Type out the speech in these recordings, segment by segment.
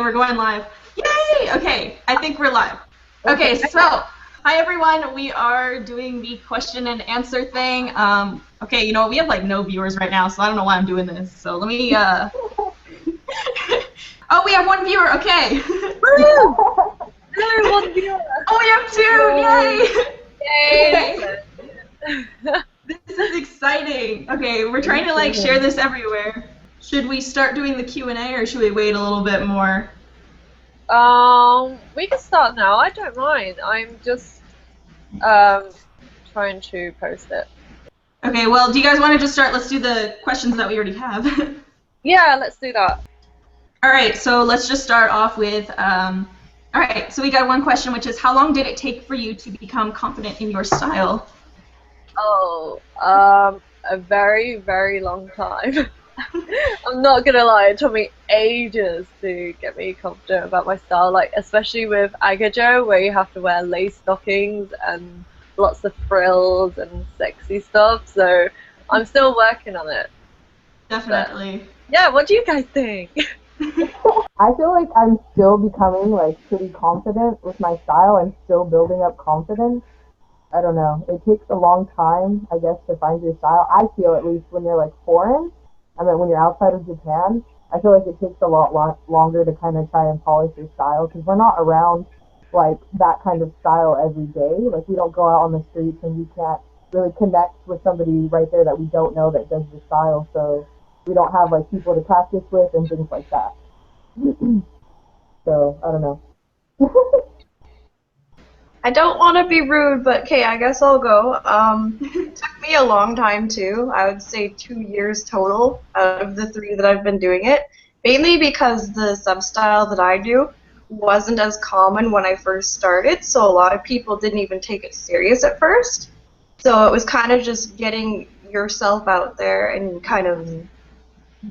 we're going live. Yay! Okay, I think we're live. Okay, so hi everyone. We are doing the question and answer thing. Okay, you know we have like no viewers right now, so I don't know why I'm doing this. So let me. Oh, we have one viewer. Okay. Woo! No, one viewer. Oh, we have two! Yay! Yay! This is exciting. Okay, we're trying to like share this everywhere. Should we start doing the Q&A or should we wait a little bit more? We can start now. I don't mind. I'm just trying to post it. Okay, well, do you guys want to just start? Let's do the questions that we already have. Yeah, let's do that. All right, so let's just start off with, all right, so we got one question, which is, how long did it take for you to become confident in your style? Oh, a very, very long time. I'm not gonna lie, it took me ages to get me confident about my style, like especially with Agajo, where you have to wear lace stockings and lots of frills and sexy stuff, so I'm still working on it. Definitely. But, yeah, what do you guys think? I feel like I'm still becoming like pretty confident with my style and still building up confidence. I don't know. It takes a long time, I guess, to find your style. I feel at least when you're like foreign, I mean when you're outside of Japan, I feel like it takes a lot longer to kind of try and polish your style because we're not around like that kind of style every day. Like we don't go out on the streets and we can't really connect with somebody right there that we don't know that does the style. So we don't have like people to practice with and things like that. So I don't know. I don't want to be rude, but okay, I guess I'll go. It took me a long time too. I would say 2 years total out of the 3 that I've been doing it. Mainly because the sub-style that I do wasn't as common when I first started, so a lot of people didn't even take it serious at first. So it was kind of just getting yourself out there and kind of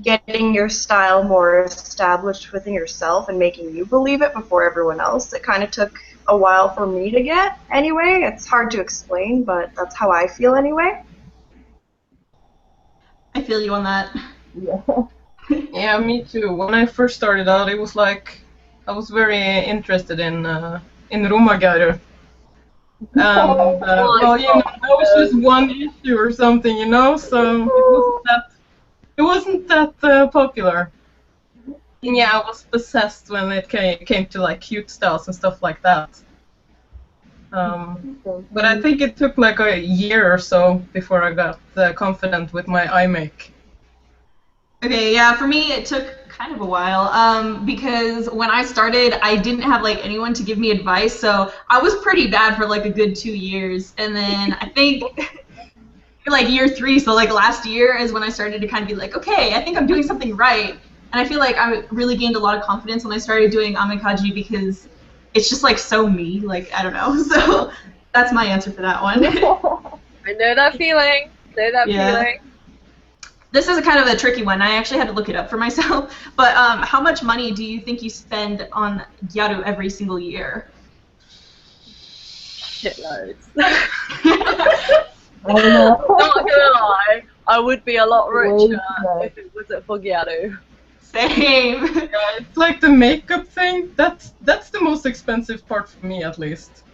getting your style more established within yourself and making you believe it before everyone else. It kind of took a while for me to get anyway. It's hard to explain, but that's how I feel anyway. I feel you on that. Yeah. Yeah, me too. When I first started out, it was like I was very interested in Romagaru. And well, you know, that was just one issue or something, you know, so it wasn't that popular. And yeah, I was possessed when it came to like cute styles and stuff like that. But I think it took like a year or so before I got confident with my eye make. Okay, yeah, for me it took kind of a while because when I started I didn't have like anyone to give me advice, so I was pretty bad for like a good 2 years, and then I think like year 3, so like last year is when I started to kind of be like, okay, I think I'm doing something right, and I feel like I really gained a lot of confidence when I started doing amikaji because it's just like so me, like I don't know, so that's my answer for that one. I know that feeling. Feeling. This is kind of a tricky one. I actually had to look it up for myself. But how much money do you think you spend on Gyaru every single year? Shitloads. I don't know. Not gonna lie, I would be a lot richer if it wasn't for Gyaru. Same. Yeah, it's like the makeup thing. That's the most expensive part for me, at least.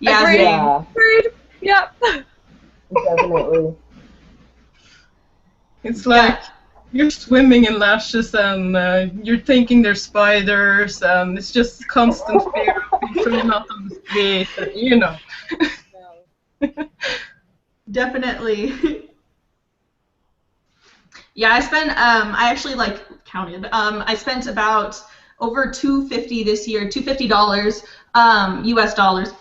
Yeah, Agreed. same. Yeah, Agreed. Yep. definitely. It's like you're swimming in lashes and you're thinking they're spiders, and it's just constant fear of being thrown out on the street, you know. Definitely. Yeah, I actually like counted. I spent about over $250 this year, $250 US dollars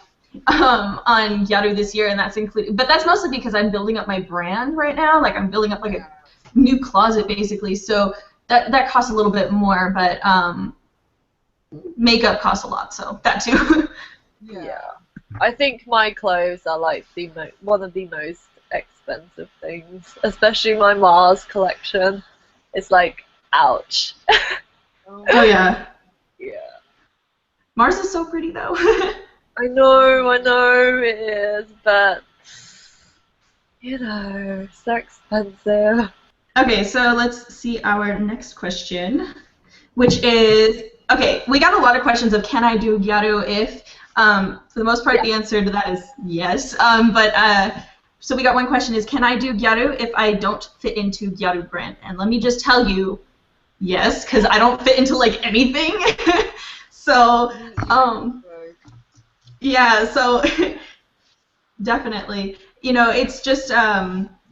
on Gyaru this year, and that's included. But that's mostly because I'm building up my brand right now. Like I'm building up like a new closet basically, so that costs a little bit more, but makeup costs a lot, so that too. Yeah. I think my clothes are like one of the most expensive things, especially my Mars collection. It's like, ouch. Oh yeah. Yeah. Mars is so pretty though. I know it is, but you know, so expensive. Okay, so let's see our next question, which is, Okay, we got a lot of questions of can I do gyaru if. For the most part, the answer to that is yes. So we got one question is can I do gyaru if I don't fit into gyaru brand? And let me just tell you, yes, because I don't fit into like anything. So yeah, so definitely, it's just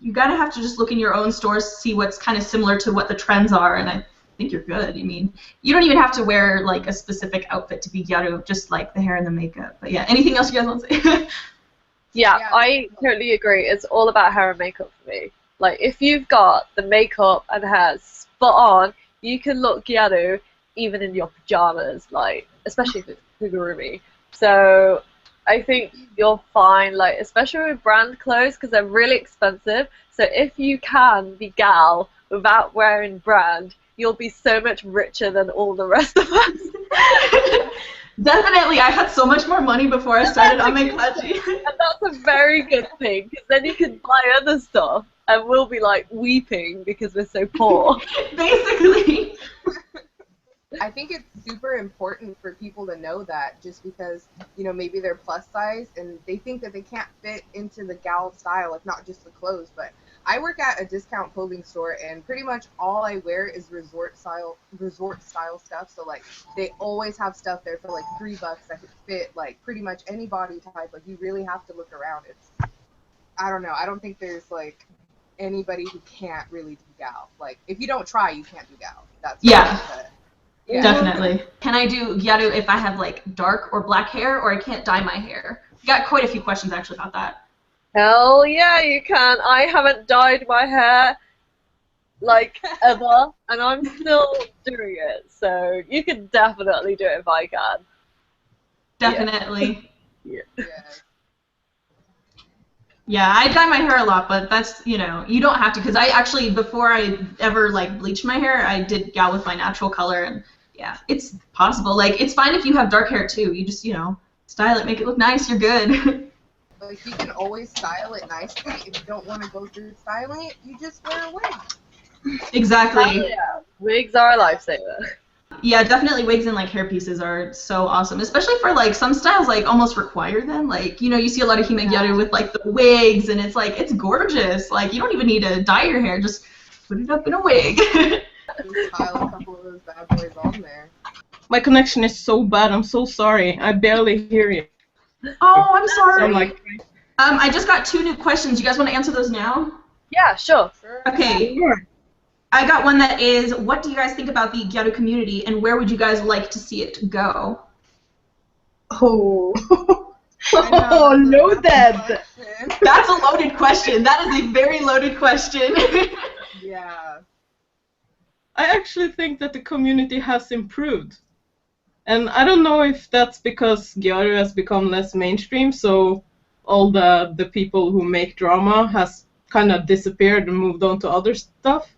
you gotta have to just look in your own stores to see what's kind of similar to what the trends are, and I think you're good. I mean, you don't even have to wear like a specific outfit to be gyaru, just like the hair and the makeup. But yeah, anything else you guys want to say? Yeah, I totally agree. It's all about hair and makeup for me. Like, if you've got the makeup and hair spot on, you can look gyaru even in your pajamas, like, especially if it's kugurumi. So I think you're fine, like, especially with brand clothes, because they're really expensive. So if you can be gal without wearing brand, you'll be so much richer than all the rest of us. Definitely, I had so much more money before I started Amekachi. And that's a very good thing, because then you can buy other stuff, and we'll be like weeping because we're so poor. Basically. I think it's super important for people to know that, just because, maybe they're plus size and they think that they can't fit into the gal style, if not just the clothes. But I work at a discount clothing store, and pretty much all I wear is resort style stuff. So like they always have stuff there for like $3 that could fit like pretty much any body type. Like you really have to look around. I don't know. I don't think there's like anybody who can't really do gal. Like if you don't try, you can't do gal. That's yeah, definitely. Can I do gyaru if I have like dark or black hair, or I can't dye my hair? We got quite a few questions actually about that. Hell yeah, you can. I haven't dyed my hair like ever, and I'm still doing it. So you can definitely do it if I can. Definitely. Yeah. Yeah, I dye my hair a lot, but that's, you don't have to, because I actually, before I ever, like, bleached my hair, I did gal with my natural color, and, yeah, it's possible. Like, it's fine if you have dark hair, too. You just, style it, make it look nice, you're good. Like, you can always style it nicely. If you don't want to go through styling it, you just wear a wig. Exactly. Yeah, wigs are a lifesaver. Yeah, definitely wigs and like hair pieces are so awesome, especially for like some styles like almost require them. Like, you see a lot of hime gyaru with like the wigs, and it's like it's gorgeous. Like you don't even need to dye your hair, just put it up in a wig. Just pile a couple of those bad boys on there. My connection is so bad. I'm so sorry. I barely hear you. Oh, I'm sorry. So I'm like, I just got 2 new questions. You guys want to answer those now? Yeah, sure. Okay. sure. I got one that is, what do you guys think about the gyaru community, and where would you guys like to see it go? Oh. Oh, loaded. That's a loaded question. That is a very loaded question. Yeah. I actually think that the community has improved. And I don't know if that's because gyaru has become less mainstream, so all the people who make drama has kind of disappeared and moved on to other stuff.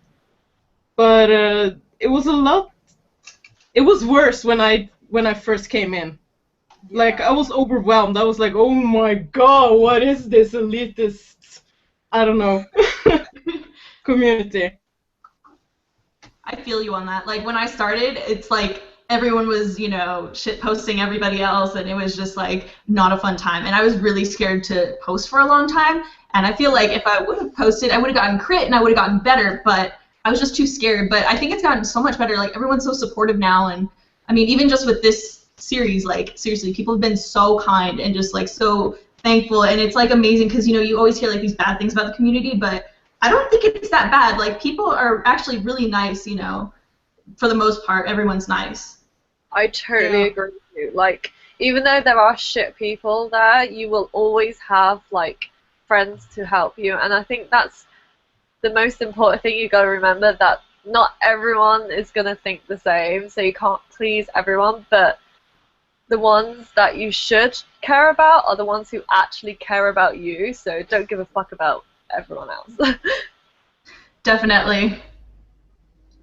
But it was worse when I first came in. Yeah. Like, I was overwhelmed. I was like, oh my god, what is this elitist, I don't know, community? I feel you on that. Like, when I started, it's like everyone was, shit posting everybody else, and it was just like not a fun time. And I was really scared to post for a long time. And I feel like if I would have posted, I would have gotten crit and I would have gotten better, but I was just too scared. But I think it's gotten so much better. Like, everyone's so supportive now, and I mean, even just with this series, like, seriously, people have been so kind and just like so thankful, and it's like amazing because you always hear like these bad things about the community, but I don't think it's that bad. Like, people are actually really nice, for the most part, everyone's nice. I totally agree with you. Like, even though there are shit people there, you will always have, like, friends to help you. And I think that's the most important thing you got to remember, that not everyone is going to think the same, so you can't please everyone. But the ones that you should care about are the ones who actually care about you, so don't give a fuck about everyone else. Definitely.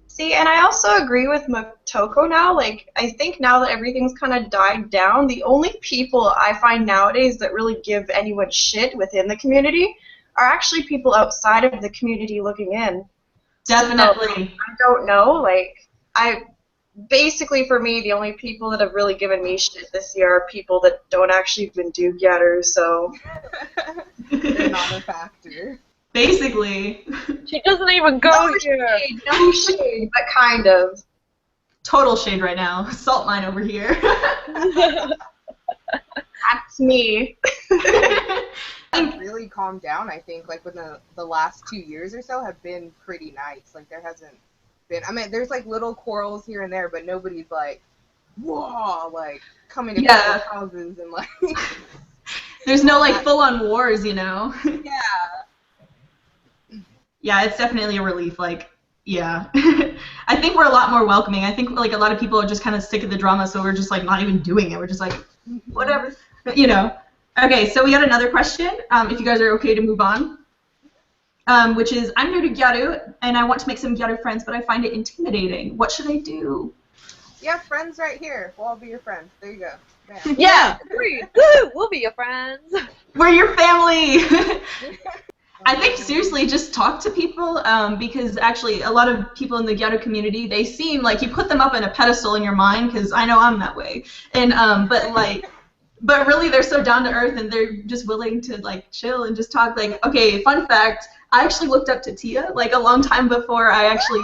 See, and I also agree with Motoko now. Like, I think now that everything's kind of died down, the only people I find nowadays that really give anyone shit within the community are actually people outside of the community looking in. Definitely. So, I don't know. Like, basically for me, the only people that have really given me shit this year are people that don't actually even do Gyaru, so. They're not a factor. Basically. She doesn't even go No here. shade, no shade, but kind of. Total shade right now. Salt mine over here. That's me. It's really calmed down, I think. Like, within the last 2 years or so have been pretty nice. Like, there hasn't been. I mean, there's like little quarrels here and there, but nobody's like, whoa, like coming to Yeah. people's houses and like. There's no like full-on wars, you know. Yeah. Yeah, it's definitely a relief. Like, yeah. I think we're a lot more welcoming. I think like a lot of people are just kind of sick of the drama, so we're just like not even doing it. We're just like, whatever, you know. Okay, so we got another question. If you guys are okay to move on, which is, I'm new to Gyaru and I want to make some Gyaru friends, but I find it intimidating. What should I do? You have friends right here. We'll all be your friends. There you go. Bam. Yeah, Agreed. Woo! We'll be your friends. we're your family. I think seriously, just talk to people because actually a lot of people in the Gyaru community, they seem like you put them up in a pedestal in your mind because I know I'm that way, and but really they're so down to earth and they're just willing to like chill and just talk. Like, okay, fun fact, I actually looked up to Tia like a long time before I actually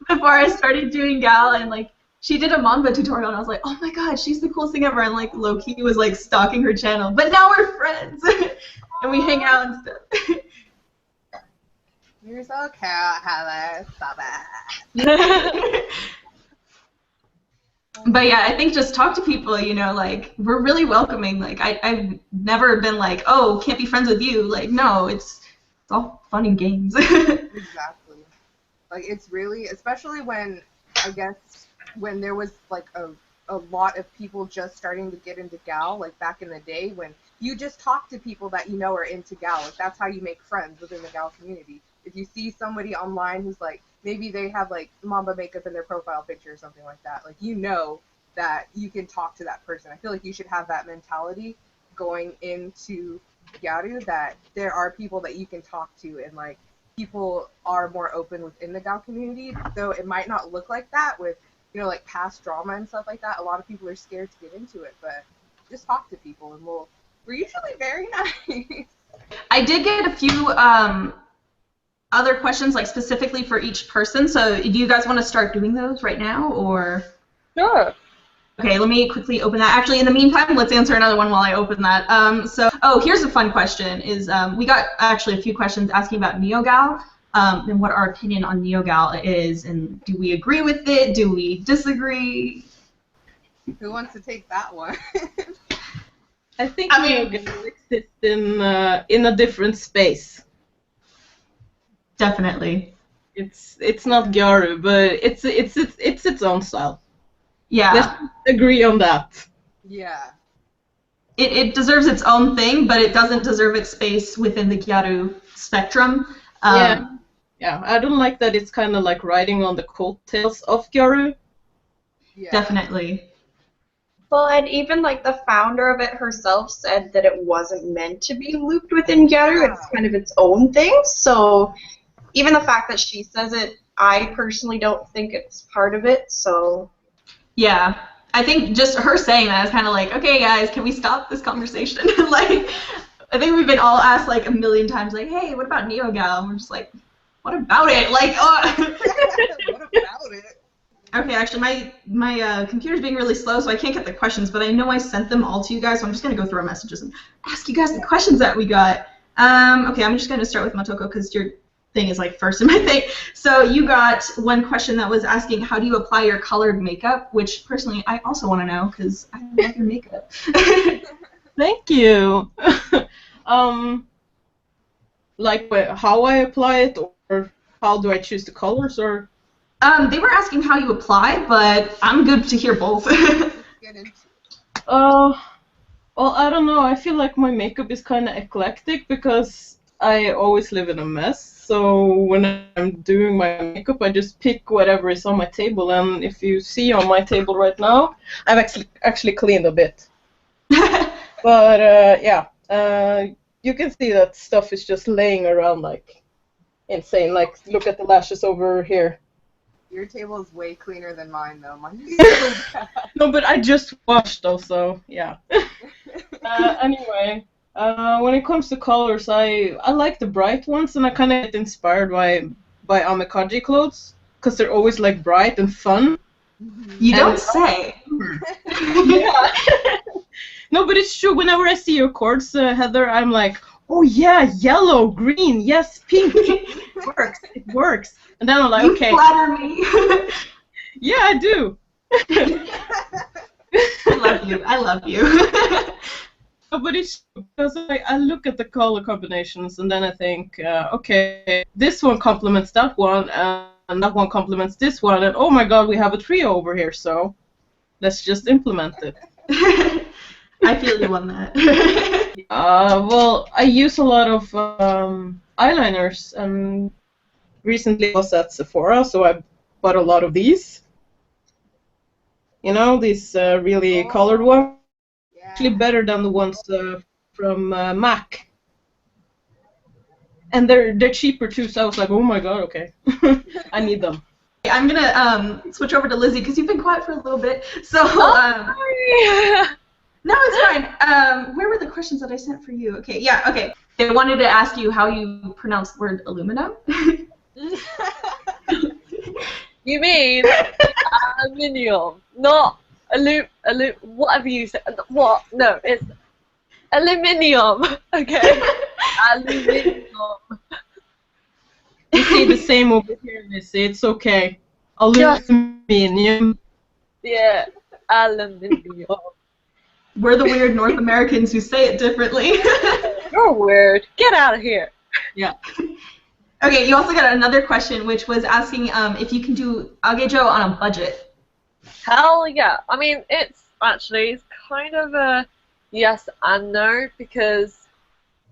before I started doing Gal, and like she did a Mamba tutorial and I was like, oh my god, she's the coolest thing ever, and like low-key was like stalking her channel, but now we're friends. And we hang out and stuff. You're so cute, Heather. Stop it. But yeah, I think just talk to people, you know, like, we're really welcoming. Like, I've never been like, oh, can't be friends with you. Like, no, it's all fun and games. Exactly. Like, it's really, especially when, I guess, when there was, like, a lot of people just starting to get into Gal, like, back in the day, when you just talk to people that you know are into Gal. Like, that's how you make friends within the Gal community. If you see somebody online who's, like, maybe they have, like, Mamba makeup in their profile picture or something like that, like, you know that you can talk to that person. I feel like you should have that mentality going into Gyaru, that there are people that you can talk to, and, like, people are more open within the Gal community, though it might not look like that with, you know, like, past drama and stuff like that. A lot of people are scared to get into it, but just talk to people, and we're usually very nice. I did get a few other questions, like, specifically for each person, so do you guys want to start doing those right now, or? Sure. Okay, let me quickly open that. Actually, in the meantime, let's answer another one while I open that. Here's a fun question. We got actually a few questions asking about NeoGal and what our opinion on NeoGal is, and do we agree with it? Do we disagree? Who wants to take that one? I think NeoGal exists in a different space. Definitely. It's not Gyaru, but it's its own style. Yeah. Let's agree on that. Yeah. It deserves its own thing, but it doesn't deserve its space within the Gyaru spectrum. Yeah, I don't like that it's kind of like riding on the coattails of Gyaru. Yeah. Definitely. Well, and even like the founder of it herself said that it wasn't meant to be looped within Gyaru. It's kind of its own thing. So even the fact that she says it, I personally don't think it's part of it. So Yeah. I think just her saying that is kind of like, okay, guys, can we stop this conversation? Like, I think we've been all asked like a million times, like, hey, what about NeoGal? And we're just like, what about it? Like, What about it? Okay, actually, my computer's being really slow, so I can't get the questions, but I know I sent them all to you guys, so I'm just going to go through our messages and ask you guys the questions that we got. Okay, I'm just going to start with Motoko because your thing is like first in my thing. So you got one question that was asking, how do you apply your colored makeup, which personally I also want to know because I love your makeup. Thank you. Like how I apply it, or how do I choose the colors, or? They were asking how you apply, but I'm good to hear both. Get into it. Well, I don't know. I feel like my makeup is kind of eclectic because I always live in a mess. So when I'm doing my makeup, I just pick whatever is on my table. And if you see on my table right now, I've actually cleaned a bit. But yeah, you can see that stuff is just laying around like insane. Like look at the lashes over here. Your table is way cleaner than mine, though. Mine is so bad. No, but I just washed also, yeah. Anyway, when it comes to colors, I like the bright ones, and I kind of get inspired by Amikaji clothes, because they're always like bright and fun. You don't say. Yeah. No, but it's true. Whenever I see your cords, Heather, I'm like, oh yeah, yellow, green, yes, pink. It works. It works. And then I'm like, You okay. flatter me. Yeah, I do. I love you. I love you. No, but it's because I look at the color combinations and then I think, okay, this one complements that one, and that one complements this one, and oh my god, we have a trio over here, so let's just implement it. I feel you on that. Well, I use a lot of eyeliners, and recently I was at Sephora, so I bought a lot of these. You know, these really colored ones. Yeah. Actually better than the ones from MAC. And they're cheaper too, so I was like, oh my god, okay. I need them. I'm gonna switch over to Lizzie because you've been quiet for a little bit. So no, it's fine. Where were the questions that I sent for you? Okay, yeah, okay. They wanted to ask you how you pronounce the word aluminum. You mean aluminium, not whatever you say. What? No, it's aluminium. Okay, aluminium. You see the same over here, Missy. It's okay. Aluminium. Yeah, aluminium. We're the weird North Americans who say it differently. You're weird. Get out of here. Yeah. Okay, you also got another question, which was asking if you can do Agejo on a budget. Hell yeah. I mean, it's kind of a yes and no, because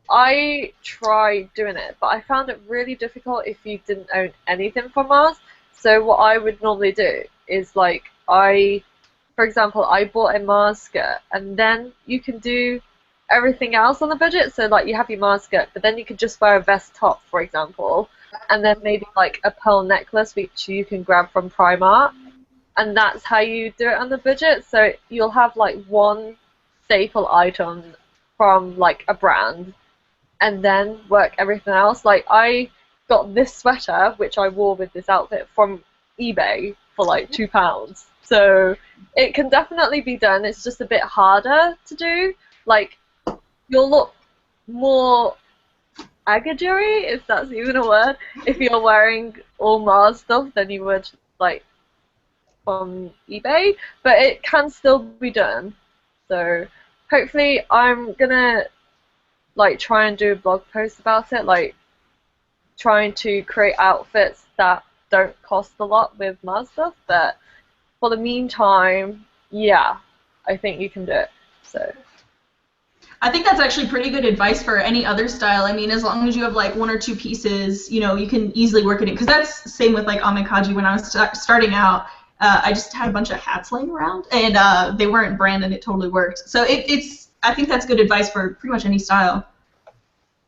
I tried doing it, but I found it really difficult if you didn't own anything from us. So what I would normally do is, like, for example, I bought a Mars skirt, and then you can do everything else on the budget. So, like, you have your Mars skirt, but then you could just wear a vest top, for example, and then maybe, like, a pearl necklace, which you can grab from Primark. And that's how you do it on the budget. So you'll have, like, one staple item from, like, a brand, and then work everything else. Like, I got this sweater, which I wore with this outfit, from eBay for, like, £2. So it can definitely be done. It's just a bit harder to do. Like, you'll look more agajuri, if that's even a word, if you're wearing all Mars stuff than you would, like, from eBay. But it can still be done. So hopefully I'm gonna, like, try and do a blog post about it, like, trying to create outfits that don't cost a lot with Mars stuff. But for the meantime, yeah, I think you can do it. So I think that's actually pretty good advice for any other style. I mean, as long as you have like one or two pieces, you know, you can easily work it in. Because that's the same with like Amikaji. When I was starting out, I just had a bunch of hats laying around, and they weren't brand, and it totally worked. So I think that's good advice for pretty much any style.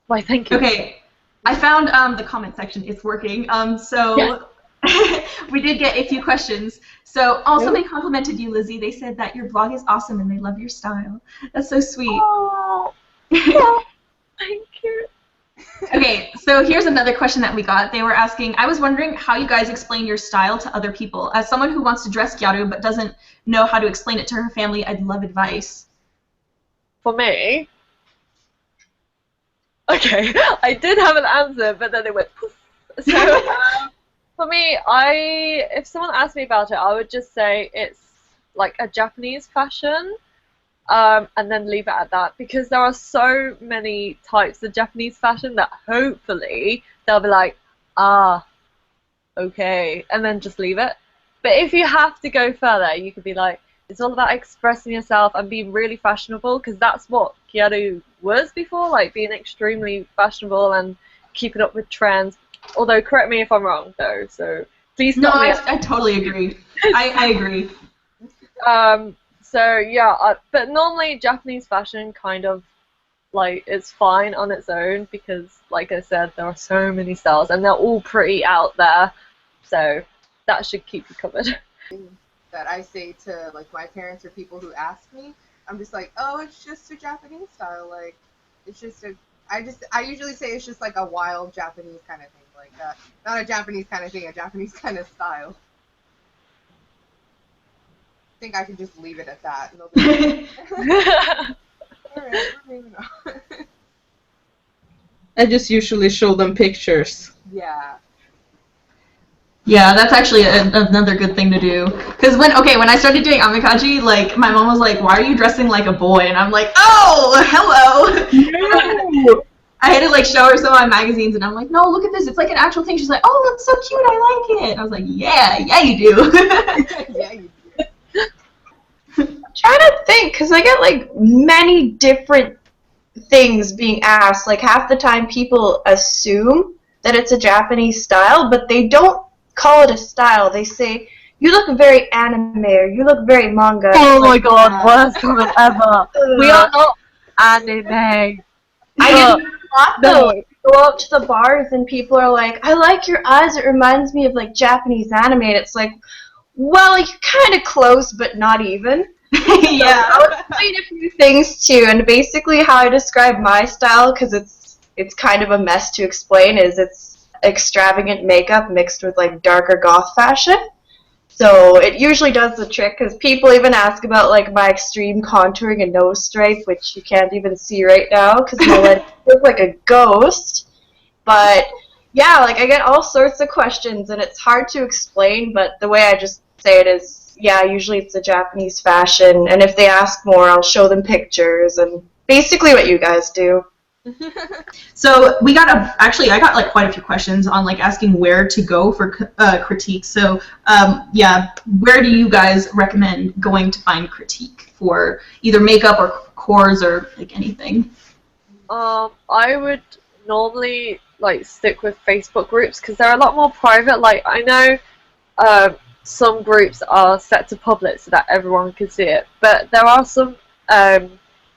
why, thank you. Okay, I found the comment section. It's working. So Yeah. we did get a few questions. So somebody complimented you, Lizzie. They said that your blog is awesome and they love your style. That's so sweet. Oh, yeah, thank you. Okay, so here's another question that we got. They were asking, I was wondering how you guys explain your style to other people. As someone who wants to dress gyaru but doesn't know how to explain it to her family, I'd love advice. For me, okay, I did have an answer, but then it went poof. So for me, if someone asked me about it, I would just say it's like a Japanese fashion, and then leave it at that, because there are so many types of Japanese fashion that hopefully they'll be like, ah, okay, and then just leave it. But if you have to go further, you could be like, it's all about expressing yourself and being really fashionable, because that's what gyaru was before, like being extremely fashionable and keeping up with trends. Although, correct me if I'm wrong, though, so please No, stop me. I totally agree. I agree. So yeah, but normally Japanese fashion kind of, like, it's fine on its own, because, like I said, there are so many styles and they're all pretty out there. So that should keep you covered. That I say to like my parents or people who ask me, I'm just like, oh, it's just a Japanese style. Like, it's just a. I usually say it's just like a wild Japanese kind of thing, like not a Japanese kind of thing, a Japanese kind of style. I think I can just leave it at that. And they'll be like, alright, we're moving on. I just usually show them pictures. Yeah. Yeah, that's actually another good thing to do. Because when I started doing amikaji, like, my mom was like, why are you dressing like a boy? And I'm like, oh, hello! No! I had to, like, show her some of my magazines, and I'm like, no, look at this, it's like an actual thing. She's like, oh, that's so cute, I like it. And I was like, yeah, you do. Yeah, you do. I'm trying to think, because I get, like, many different things being asked. Like, half the time people assume that it's a Japanese style, but they don't call it a style. They say, you look very anime, or you look very manga. Oh my god, worst comment ever. We are not anime. I get a lot though. I go out to the bars and people are like, I like your eyes, it reminds me of like Japanese anime. And it's like, well, you're kind of close, but not even. Yeah. So I'll explain a few things too, and basically how I describe my style, because it's kind of a mess to explain, is it's extravagant makeup mixed with like darker goth fashion. So it usually does the trick, because people even ask about like my extreme contouring and nose stripe, which you can't even see right now because I look like a ghost. But yeah, like I get all sorts of questions and it's hard to explain, but the way I just say it is, yeah, usually it's a Japanese fashion, and if they ask more, I'll show them pictures and basically what you guys do. So I got like quite a few questions on like asking where to go for critique. So yeah, where do you guys recommend going to find critique for either makeup or cores or like anything? I would normally like stick with Facebook groups because they're a lot more private. Like I know some groups are set to public so that everyone can see it, but there are some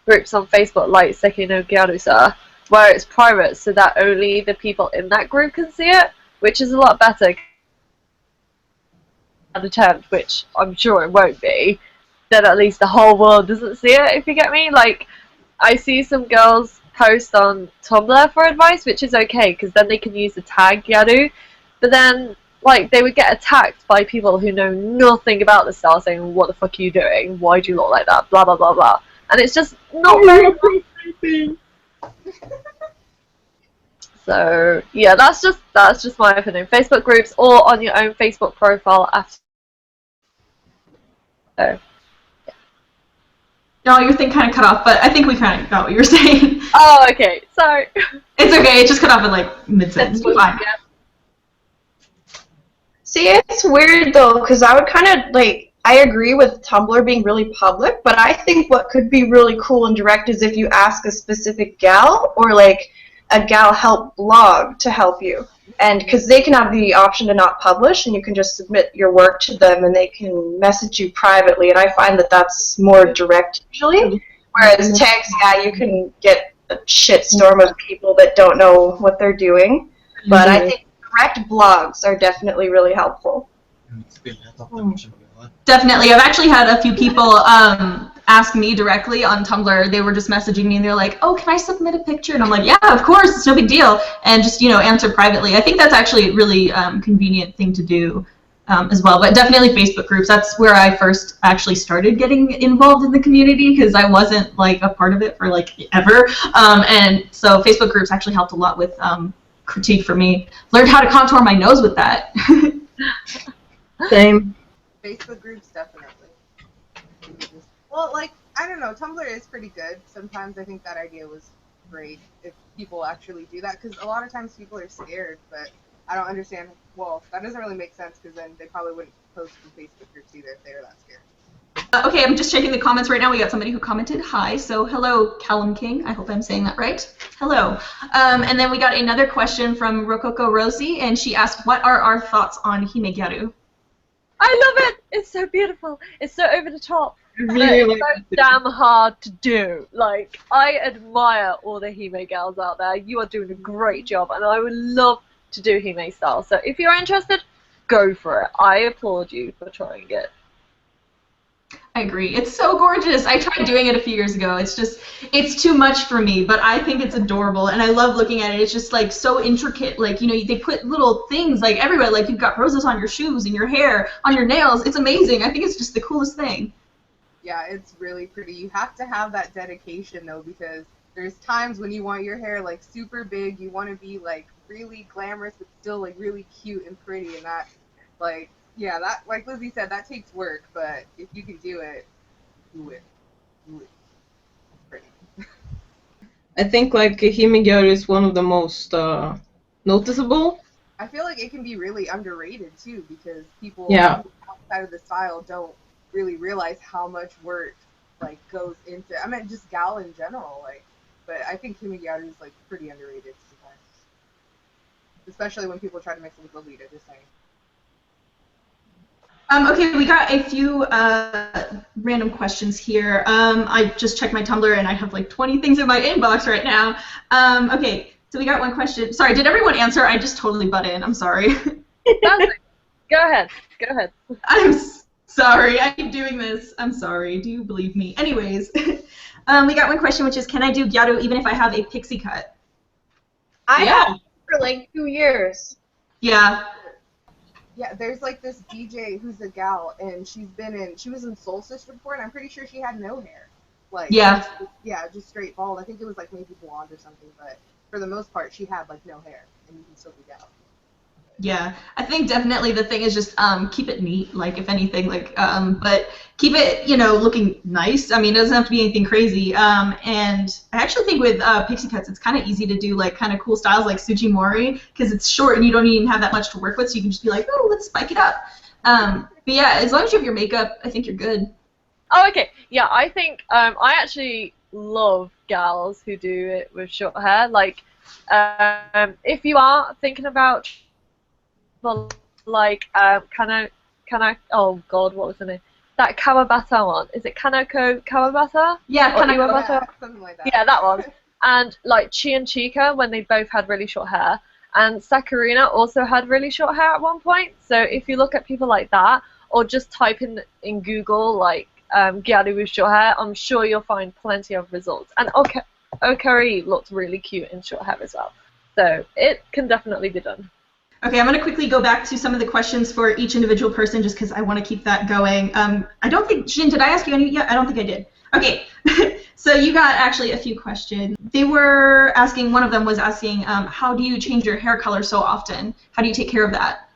groups on Facebook like Seiki no Gyaru-sa where it's private so that only the people in that group can see it, which is a lot better. An attempt, which I'm sure it won't be, then at least the whole world doesn't see it, if you get me. Like, I see some girls post on Tumblr for advice, which is okay, because then they can use the tag Gyaru, but then, like, they would get attacked by people who know nothing about the style, saying, what the fuck are you doing? Why do you look like that? Blah, blah, blah, blah. And it's just not very nice. So yeah, that's just my opinion. Facebook groups or on your own Facebook profile after. So. No, your thing kind of cut off, but I think we kind of got what you were saying. Oh, okay. Sorry. It's okay. It just cut off in like mid-sentence. Fine. See, it's weird though, because I would kind of like, I agree with Tumblr being really public, but I think what could be really cool and direct is if you ask a specific gal or like a gal help blog to help you, and because they can have the option to not publish and you can just submit your work to them and they can message you privately, and I find that that's more direct usually, whereas tags, yeah, you can get a shitstorm of people that don't know what they're doing, but I think direct blogs are definitely really helpful. Definitely. I've actually had a few people ask me directly on Tumblr. They were just messaging me and they're like, oh, can I submit a picture? And I'm like, yeah, of course, it's no big deal. And just, you know, answer privately. I think that's actually a really convenient thing to do as well. But definitely Facebook groups. That's where I first actually started getting involved in the community because I wasn't like a part of it for like ever. And so Facebook groups actually helped a lot with critique for me. Learned how to contour my nose with that. Same. Facebook groups, definitely. Well, like, I don't know, Tumblr is pretty good. Sometimes I think that idea was great if people actually do that, because a lot of times people are scared, but I don't understand. Well, that doesn't really make sense, because then they probably wouldn't post in Facebook groups either if they were that scared. Okay, I'm just checking the comments right now. We got somebody who commented, hi. So hello, Callum King. I hope I'm saying that right. Hello. And then we got another question from Rococo Rosie, and she asked, what are our thoughts on Hime Gyaru? I love it! It's so beautiful. It's so over the top. Really it's so damn hard to do. Like, I admire all the Hime gals out there. You are doing a great job, and I would love to do Hime style. So if you're interested, go for it. I applaud you for trying it. I agree. It's so gorgeous. I tried doing it a few years ago. It's too much for me, but I think it's adorable, and I love looking at it. It's just like so intricate. Like, you know, they put little things like everywhere. Like you've got roses on your shoes and your hair, on your nails. It's amazing. I think it's just the coolest thing. Yeah, it's really pretty. You have to have that dedication though, because there's times when you want your hair like super big, you want to be like really glamorous but still like really cute and pretty, and that like yeah, that like Lizzie said, that takes work, but if you can do it, do it. Do it. It's pretty. I think like Himigari is one of the most noticeable. I feel like it can be really underrated too, because people Yeah. outside of the style don't really realize how much work like goes into. I mean, just gal in general, like. But I think Himigari is like pretty underrated sometimes, especially when people try to mix it with Lolita. Just saying. Okay, we got a few random questions here. I just checked my Tumblr and I have like 20 things in my inbox right now. Okay, so we got one question. Sorry, did everyone answer? I just totally butt in. I'm sorry. Go ahead. Go ahead. I'm sorry. I keep doing this. I'm sorry. Do you believe me? Anyways, we got one question, which is, can I do gyaru even if I have a pixie cut? I Yeah. have for like 2 years. Yeah. Yeah, there's like this DJ who's a gal, and she was in Soul Sister before, and I'm pretty sure she had no hair. Like, Yeah. just straight bald. I think it was like maybe blonde or something, but for the most part, she had like no hair, and you can still be gal. Yeah, I think definitely the thing is just keep it neat, like if anything, like but keep it, you know, looking nice. I mean, it doesn't have to be anything crazy. And I actually think with pixie cuts, it's kind of easy to do like kind of cool styles like Sujimori because it's short and you don't even have that much to work with, so you can just be like, oh, let's spike it up. But yeah, as long as you have your makeup, I think you're good. Oh, okay. Yeah, I think I actually love gals who do it with short hair. Like, if you are thinking about like oh god, what was the name? That Kawabata one. Is it Kanako Kawabata? Yeah, Or kind of. Iwabata? Yeah, something like that. Yeah, that one. And like Chi and Chika when they both had really short hair. And Sakurina also had really short hair at one point. So if you look at people like that, or just type in Google like Gyaru with short hair, I'm sure you'll find plenty of results. And Okari looked really cute in short hair as well. So it can definitely be done. Okay, I'm going to quickly go back to some of the questions for each individual person just because I want to keep that going. I don't think, Jin, did I ask you any? Yeah, I don't think I did. Okay, so you got actually a few questions. They were asking, one of them was asking, how do you change your hair color so often? How do you take care of that?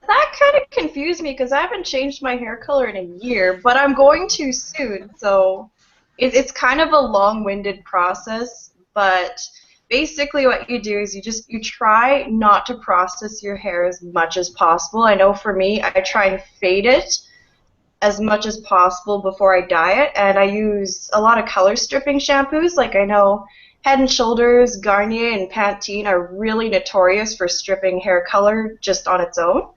That kind of confused me because I haven't changed my hair color in a year, but I'm going to soon, so it's kind of a long-winded process, but basically what you do is you try not to process your hair as much as possible. I know for me, I try and fade it as much as possible before I dye it, and I use a lot of color stripping shampoos. Like I know Head & Shoulders, Garnier, and Pantene are really notorious for stripping hair color just on its own.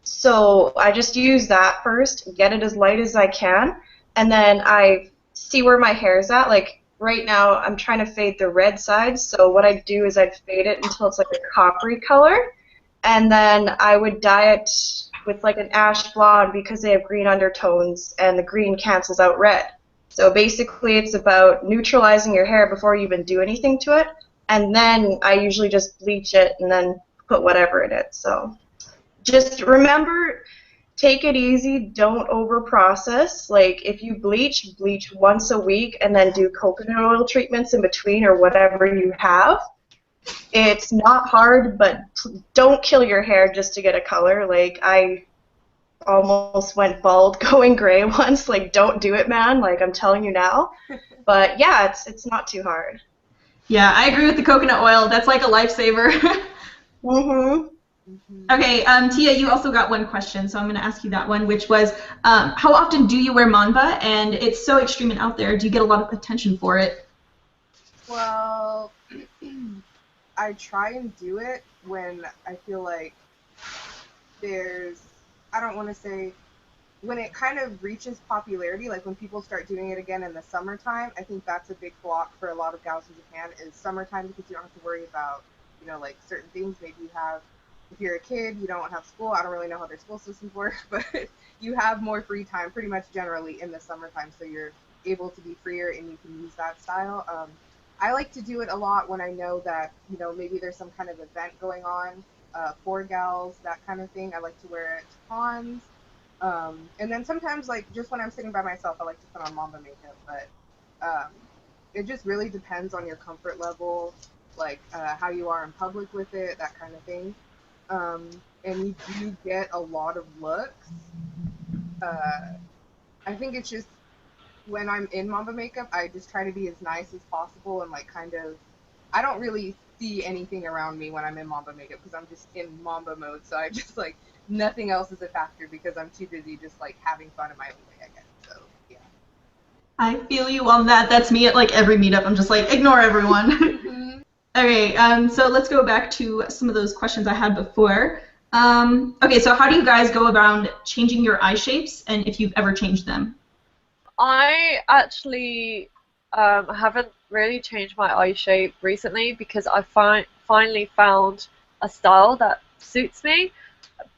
So I just use that first, get it as light as I can, and then I see where my hair's at. Like right now, I'm trying to fade the red side, so what I do is I'd fade it until it's like a coppery color, and then I would dye it with like an ash blonde because they have green undertones, and the green cancels out red. So basically, it's about neutralizing your hair before you even do anything to it, and then I usually just bleach it and then put whatever in it. So just remember, take it easy, don't over-process. Like, if you bleach once a week and then do coconut oil treatments in between or whatever you have. It's not hard, but don't kill your hair just to get a color. Like, I almost went bald going gray once. Like, don't do it, man. Like, I'm telling you now. But, yeah, it's not too hard. Yeah, I agree with the coconut oil. That's like a lifesaver. Mm-hmm. Okay, Tia, you also got one question, so I'm going to ask you that one, which was, how often do you wear manba? And it's so extreme and out there. Do you get a lot of attention for it? Well, I try and do it when I feel like there's, I don't want to say, when it kind of reaches popularity, like when people start doing it again in the summertime. I think that's a big block for a lot of gals in Japan is summertime because you don't have to worry about, you know, like certain things. Maybe you have if you're a kid, you don't have school. I don't really know how their school systems work, but you have more free time pretty much generally in the summertime, so you're able to be freer and you can use that style. I like to do it a lot when I know that, you know, maybe there's some kind of event going on for gals, that kind of thing. I like to wear it to cons. And then sometimes, like, just when I'm sitting by myself, I like to put on Mamba makeup, but it just really depends on your comfort level, like how you are in public with it, that kind of thing. And you do get a lot of looks. I think it's just when I'm in Mamba makeup, I just try to be as nice as possible and like kind of, I don't really see anything around me when I'm in Mamba makeup because I'm just in Mamba mode, so I just like, nothing else is a factor because I'm too busy just like having fun in my own way, I guess. So yeah. I feel you on that. That's me at like every meetup. I'm just like, ignore everyone. Okay, so let's go back to some of those questions I had before. Okay, so how do you guys go around changing your eye shapes, and if you've ever changed them? I actually haven't really changed my eye shape recently because I finally found a style that suits me.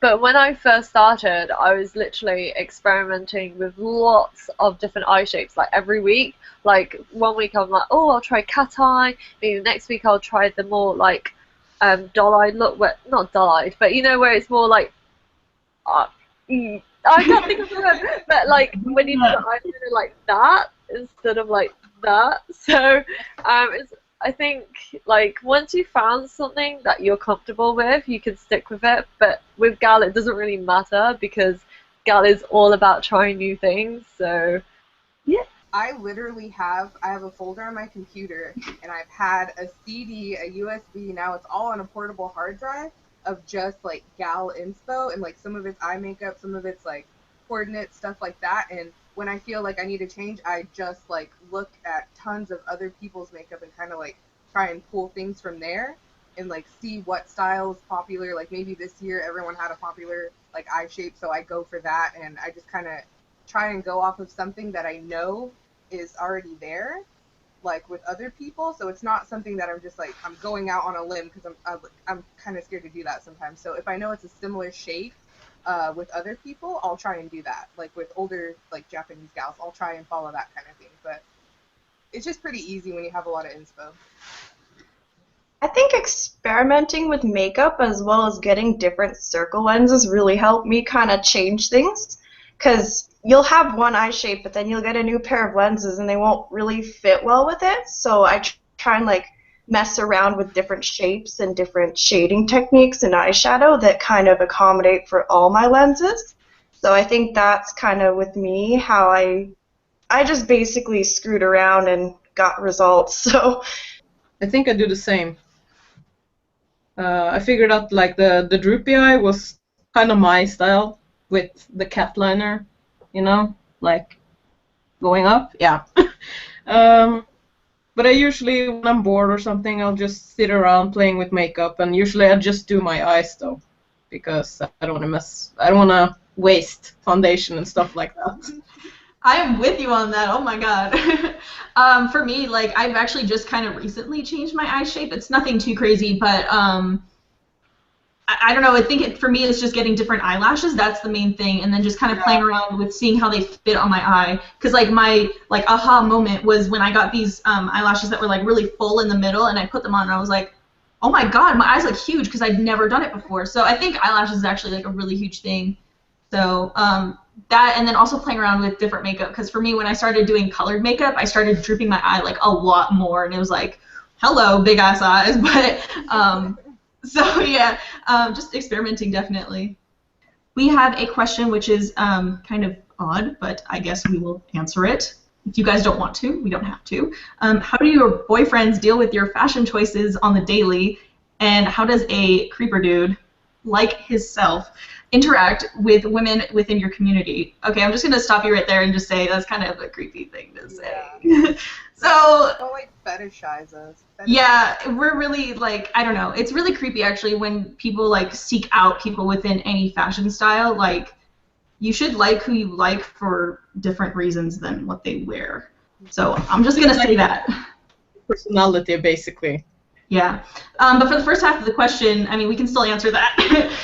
But when I first started, I was literally experimenting with lots of different eye shapes, like every week. Like 1 week I'm like, oh, I'll try cat eye. Maybe next week I'll try the more like doll-eyed look, where, not doll-eyed, but you know where it's more like, I can't think of the word, but like when you do the eyeliner like that instead of like that. So I think like once you found something that you're comfortable with, you can stick with it. But with Gal, it doesn't really matter because Gal is all about trying new things. So yeah. I literally have a folder on my computer, and I've had a CD, a USB, now it's all on a portable hard drive of just like Gal inspo and like some of its eye makeup, some of its like coordinates, stuff like that. And when I feel like I need to change, I just like look at tons of other people's makeup and kind of like try and pull things from there and like see what style is popular. Like maybe this year everyone had a popular like eye shape, so I go for that, and I just kind of try and go off of something that I know is already there, like with other people. So it's not something that I'm just like, I'm going out on a limb because I'm kind of scared to do that sometimes. So if I know it's a similar shape with other people, I'll try and do that. Like with older like Japanese gals, I'll try and follow that kind of thing. But it's just pretty easy when you have a lot of inspo. I think experimenting with makeup as well as getting different circle lenses really helped me kind of change things, because you'll have one eye shape, but then you'll get a new pair of lenses and they won't really fit well with it. So I try and like mess around with different shapes and different shading techniques in eyeshadow that kind of accommodate for all my lenses. So I think that's kind of with me how I just basically screwed around and got results. So I think I do the same. I figured out like the droopy eye was kind of my style with the cat liner, you know, like going up, yeah. But I usually, when I'm bored or something, I'll just sit around playing with makeup, and usually I just do my eyes though, because I don't want to waste foundation and stuff like that. I am with you on that. Oh my god. For me, like I've actually just kind of recently changed my eye shape. It's nothing too crazy, but I don't know. I think for me it's just getting different eyelashes. That's the main thing, and then just kind of playing around with seeing how they fit on my eye. Because like my aha moment was when I got these eyelashes that were like really full in the middle, and I put them on, and I was like, oh my god, my eyes look huge because I'd never done it before. So I think eyelashes is actually like a really huge thing. So that, and then also playing around with different makeup, because for me, when I started doing colored makeup, I started drooping my eye like a lot more, and it was like, hello, big ass eyes. But so yeah, just experimenting definitely. We have a question which is kind of odd, but I guess we will answer it. If you guys don't want to, we don't have to. How do your boyfriends deal with your fashion choices on the daily, and how does a creeper dude like himself interact with women within your community? Okay, I'm just going to stop you right there and just say that's kind of a creepy thing to say. Yeah. So, don't like fetishize us. Yeah, we're really like, I don't know. It's really creepy actually when people like seek out people within any fashion style. Like, you should like who you like for different reasons than what they wear. So I'm just going to say that. Personality, basically. Yeah. But for the first half of the question, I mean, we can still answer that.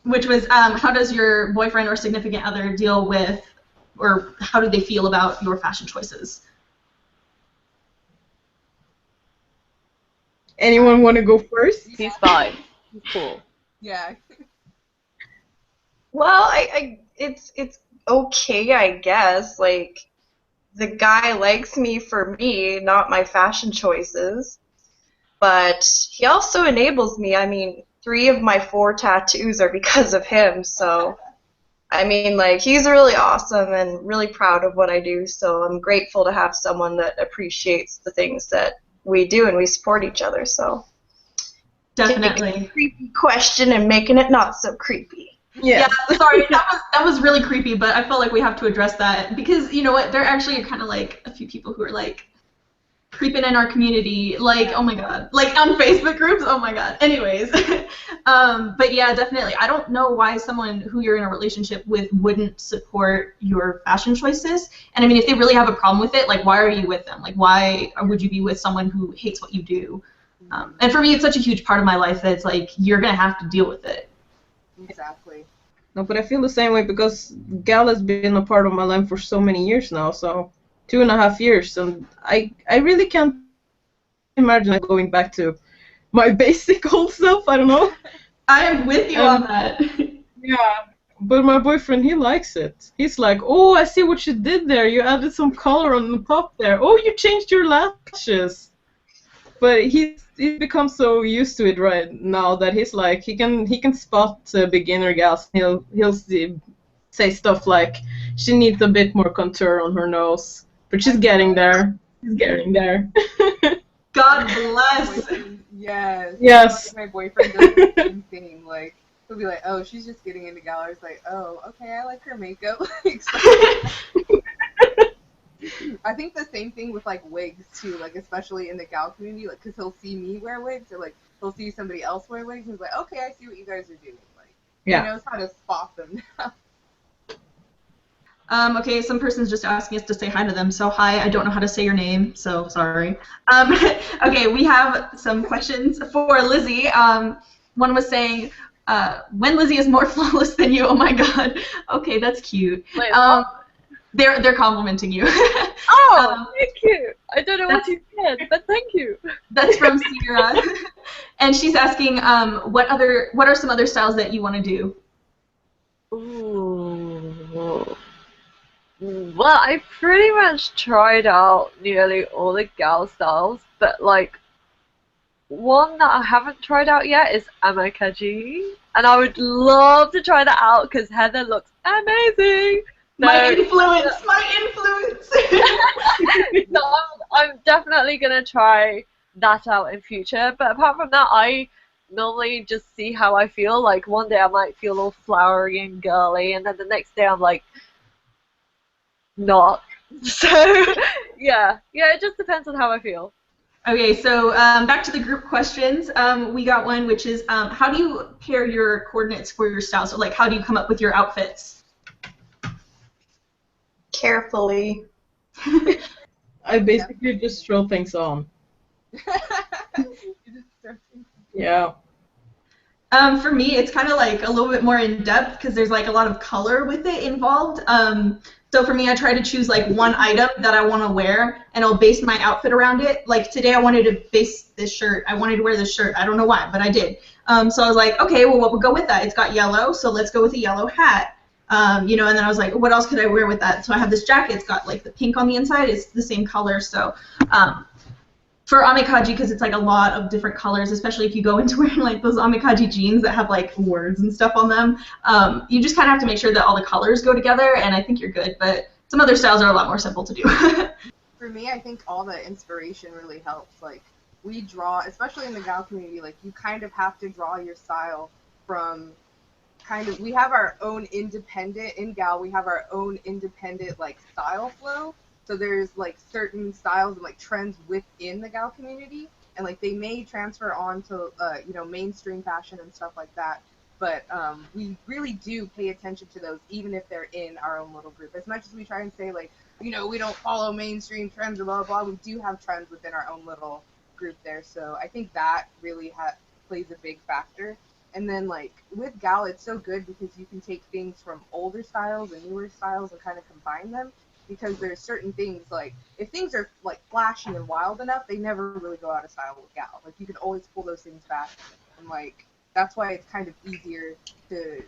Which was, how does your boyfriend or significant other deal with, or how do they feel about your fashion choices? Anyone want to go first? He's fine. He's cool. Yeah. Well, it's okay, I guess. Like, the guy likes me for me, not my fashion choices. But he also enables me. I mean, 3 of my 4 tattoos are because of him, so I mean, like, he's really awesome and really proud of what I do, so I'm grateful to have someone that appreciates the things that we do and we support each other, so. Taking a Definitely. creepy question and making it not so creepy. Yeah, sorry, that was really creepy, but I felt like we have to address that because you know what? There actually are kind of like a few people who are like creeping in our community, like oh my god, like on Facebook groups, oh my god. Anyways, but yeah, definitely. I don't know why someone who you're in a relationship with wouldn't support your fashion choices. And I mean, if they really have a problem with it, like why are you with them? Like why would you be with someone who hates what you do? And for me, it's such a huge part of my life that it's like you're gonna have to deal with it. Exactly. No, but I feel the same way because Gal has been a part of my life for so many years now, so 2.5 years, and I really can't imagine going back to my basic old self. I don't know. I am with you on that. Yeah, but my boyfriend, he likes it. He's like, oh, I see what you did there. You added some color on the top there. Oh, you changed your lashes. But he's become so used to it right now that he's like he can spot beginner gals. He'll say stuff like she needs a bit more contour on her nose, but she's getting there. She's getting there. God bless. Yes. Yes. My boyfriend does the same thing. Like he'll be like, "Oh, she's just getting into galleries." Like, "Oh, okay, I like her makeup." I think the same thing with like wigs too. Like especially in the gal community, like because he'll see me wear wigs or like he'll see somebody else wear wigs, and he's like, "Okay, I see what you guys are doing." Like he knows how to spot them now. Okay, some person's just asking us to say hi to them. So hi, I don't know how to say your name, so sorry. Okay, we have some questions for Lizzie. One was saying, when Lizzie is more flawless than you. Oh my God. Okay, that's cute. Wait, they're complimenting you. Oh, thank you. I don't know what you said, but thank you. That's from Sierra, and she's asking, what are some other styles that you want to do? Ooh. Well, I pretty much tried out nearly all the gal styles, but like one that I haven't tried out yet is Amakaji, and I would love to try that out because Heather looks amazing. My influence. So I'm definitely gonna try that out in future. But apart from that, I normally just see how I feel. Like one day I might feel all flowery and girly, and then the next day I'm like not. So yeah, it just depends on how I feel. Okay, so back to the group questions. We got one which is, how do you pair your coordinates for your style? So like, how do you come up with your outfits? Carefully. I basically just throw things on. Yeah. For me, it's kind of like a little bit more in depth because there's like a lot of color with it involved. So for me, I try to choose like one item that I want to wear, and I'll base my outfit around it. Like today, I wanted to base this shirt. I wanted to wear this shirt. I don't know why, but I did. So I was like, okay, well, what would go with that? It's got yellow, so let's go with a yellow hat. You know, and then I was like, what else could I wear with that? So I have this jacket. It's got like the pink on the inside. It's the same color. So for Amikaji, because it's like a lot of different colors, especially if you go into wearing like those Amikaji jeans that have like words and stuff on them, you just kind of have to make sure that all the colors go together, and I think you're good. But some other styles are a lot more simple to do. For me, I think all the inspiration really helps. Like we draw, especially in the gal community, like you kind of have to draw your style from we have our own independent, in gal, we have our own independent like style flow. So there's like certain styles and like trends within the gal community, and like they may transfer on to you know, mainstream fashion and stuff like that. But we really do pay attention to those, even if they're in our own little group. As much as we try and say like, you know, we don't follow mainstream trends or blah blah blah, we do have trends within our own little group there, so I think that really plays a big factor. And then like with Gal, it's so good because you can take things from older styles and newer styles and kind of combine them. Because there's certain things like if things are like flashy and wild enough, they never really go out of style with Gal. Like you can always pull those things back, and like that's why it's kind of easier to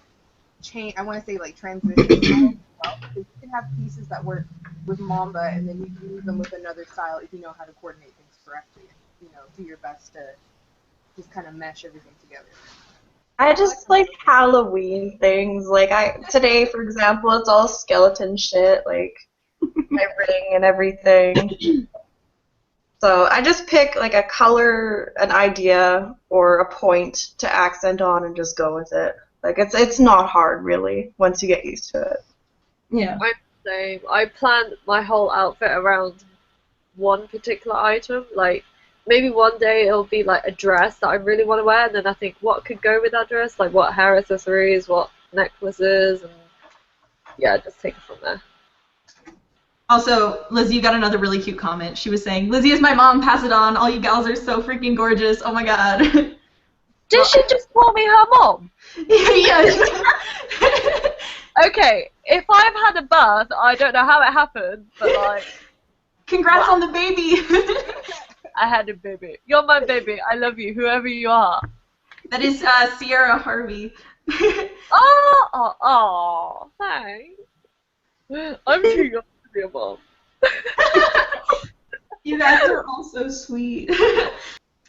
change. I want to say like transition styles as well, because you can have pieces that work with Mamba, and then you can use them with another style if you know how to coordinate things correctly, and do your best to just kind of mesh everything together. I just like Halloween things. Like today, for example, it's all skeleton shit, like my ring and everything. So I just pick like a color, an idea, or a point to accent on and just go with it. Like it's not hard really once you get used to it. Yeah. I'm the same. I planned my whole outfit around one particular item. Like maybe one day it'll be like a dress that I really want to wear, and then I think what could go with that dress, like what hair accessories, what necklaces, and yeah, just take it from there. Also, Lizzie, you got another really cute comment. She was saying, Lizzie is my mom, pass it on. All you gals are so freaking gorgeous. Oh my god. Did she just call me her mom? Yes. Okay, if I've had a birth, I don't know how it happened, but like... Congrats on the baby. I had a baby. You're my baby. I love you, whoever you are. That is Sierra Harvey. Oh, thanks. I'm too young to be a mom. You guys are all so sweet.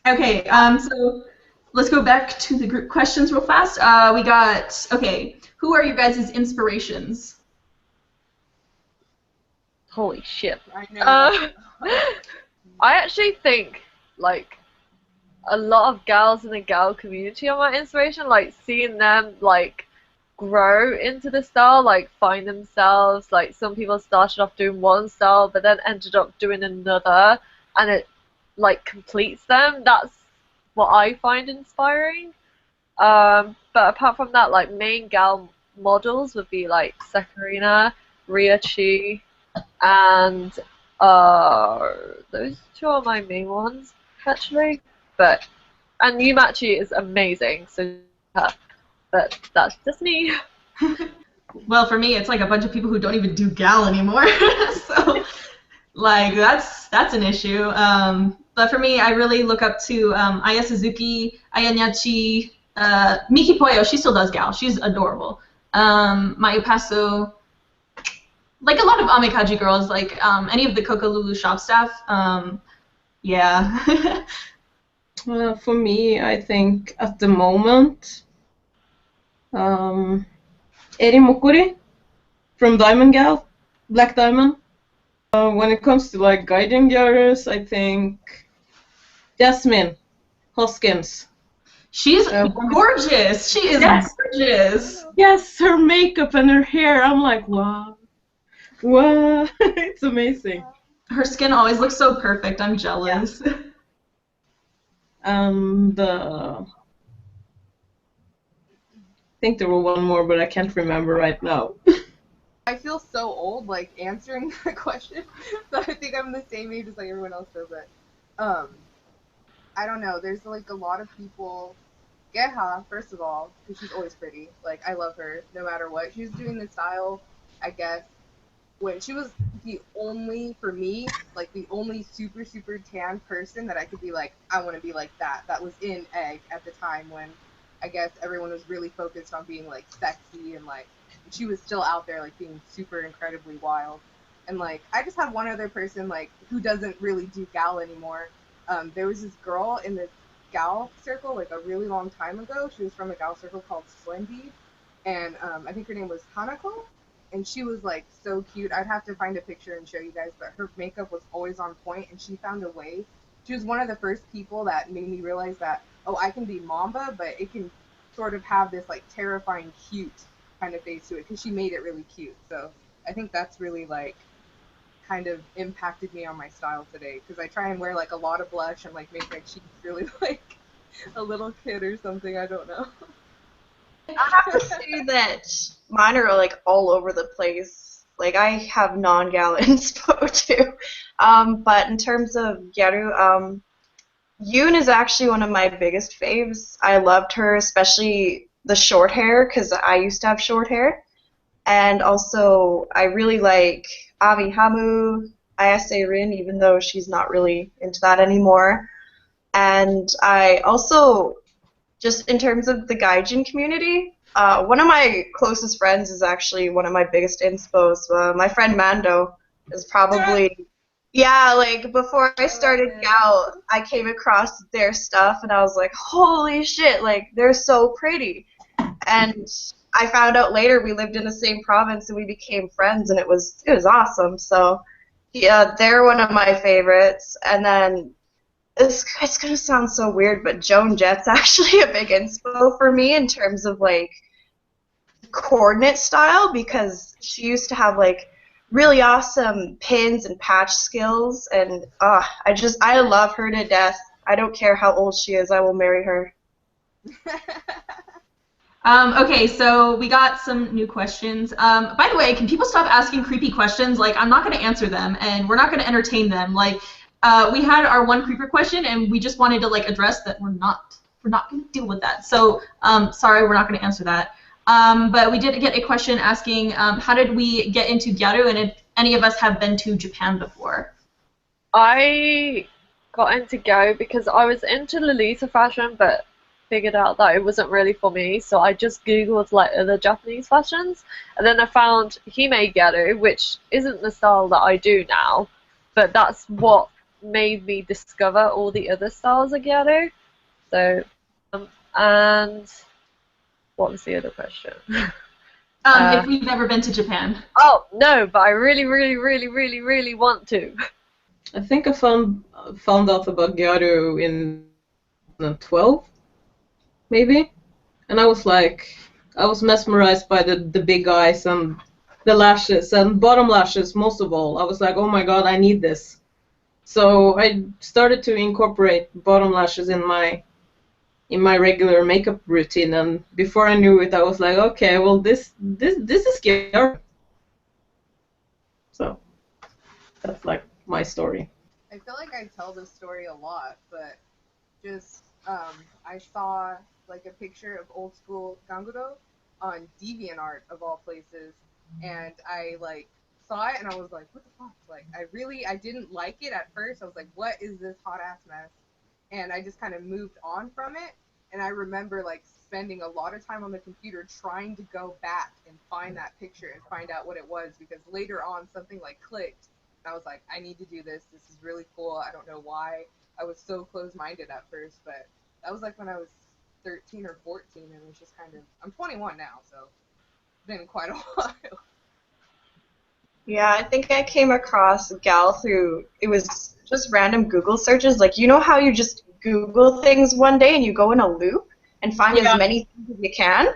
Okay, so let's go back to the group questions real fast. We got, okay, who are you guys' inspirations? Holy shit. I know. I actually think, like, a lot of gals in the gal community are my inspiration. Like, seeing them, like, grow into the style, like, find themselves. Like, some people started off doing one style, but then ended up doing another, and it, like, completes them. That's what I find inspiring. But apart from that, like, main gal models would be, like, Sakurina, Ryochi, and those two are my main ones, actually. And Yumachi is amazing, so but that's just me. Well, for me, it's like a bunch of people who don't even do gal anymore. So, like, that's an issue. But for me, I really look up to Aya Suzuki, Aya Nyachi, Miki Poyo. She still does gal. She's adorable. Mayu Paso. Like a lot of Amekaji girls, like any of the Kokolulu shop staff. Yeah. For me, I think at the moment, Eri Mokuri from Diamond Gal, Black Diamond. When it comes to like guiding girls, I think Jasmine Hoskins. She's gorgeous. She is gorgeous. Yes, her makeup and her hair. I'm like, wow. Wow, it's amazing. Her skin always looks so perfect. I'm jealous. Yeah. And I think there were one more, but I can't remember right now. I feel so old, like, answering that question, so I think I'm the same age as, like, everyone else does it. I don't know, there's, like, a lot of people... Geha, first of all, because she's always pretty. Like, I love her, no matter what. She was doing the style, I guess, when she was the only, for me, like, the only super, super tan person that I could be like, I want to be like that. That was in Egg at the time when, I guess, everyone was really focused on being, like, sexy and, like, she was still out there, like, being super incredibly wild. And, like, I just had one other person, like, who doesn't really do gal anymore. There was this girl in the gal circle, like, a really long time ago. She was from a gal circle called Slendy. And I think her name was Hanako. And she was, like, so cute. I'd have to find a picture and show you guys, but her makeup was always on point, and she found a way. She was one of the first people that made me realize that, oh, I can be Mamba, but it can sort of have this, like, terrifying cute kind of face to it, because she made it really cute. So I think that's really, like, kind of impacted me on my style today, because I try and wear, like, a lot of blush and, like, make my cheeks really like a little kid or something. I don't know. I have to say that mine are like all over the place. Like I have non-gal inspo too. But in terms of Gyaru, Yoon is actually one of my biggest faves. I loved her, especially the short hair, because I used to have short hair. And also, I really like Avi Hamu, Ayase Rin, even though she's not really into that anymore. And I also, just in terms of the Gaijin community, one of my closest friends is actually one of my biggest inspos. My friend Mando is probably, yeah, like before I started Gal, I came across their stuff and I was like, holy shit, like they're so pretty. And I found out later we lived in the same province and we became friends and it was awesome. So yeah, they're one of my favorites. And then it's gonna sound so weird, but Joan Jett's actually a big inspo for me in terms of like coordinate style because she used to have like really awesome pins and patch skills and I love her to death. I don't care how old she is, I will marry her. Okay, so we got some new questions. By the way, can people stop asking creepy questions? Like, I'm not going to answer them, and we're not going to entertain them. Like, we had our one creeper question, and we just wanted to like address that we're not going to deal with that. So, sorry, we're not going to answer that. But we did get a question asking, how did we get into Gyaru, and if any of us have been to Japan before? I got into Go because I was into Lolita fashion, but figured out that it wasn't really for me, so I just googled like other Japanese fashions, and then I found Hime Gyaru, which isn't the style that I do now, but that's what made me discover all the other styles of Gyaru. So, and what was the other question? If we've ever been to Japan. Oh no, but I really, really, really, really, really want to. I think I found out about Gyaru in 2012. Maybe, and I was mesmerized by the big eyes and the lashes and bottom lashes most of all. I was like, oh my god, I need this. So I started to incorporate bottom lashes in my regular makeup routine, and before I knew it, I was like, okay, well this is scary. So that's like my story. I feel like I tell this story a lot, but just I saw like a picture of old school Ganguro on DeviantArt of all places, and I like saw it and I was like, what the fuck? Like I didn't like it at first. I was like, what is this hot ass mess? And I just kind of moved on from it. And I remember like spending a lot of time on the computer trying to go back and find that picture and find out what it was, because later on something like clicked and I was like, I need to do this. This is really cool. I don't know why I was so close-minded at first, but that was like when I was 13 or 14, and it was just kind of, I'm 21 now, so it's been quite a while. Yeah, I think I came across Gal through, it was just random Google searches. Like, you know how you just Google things one day and you go in a loop and find as many things as you can?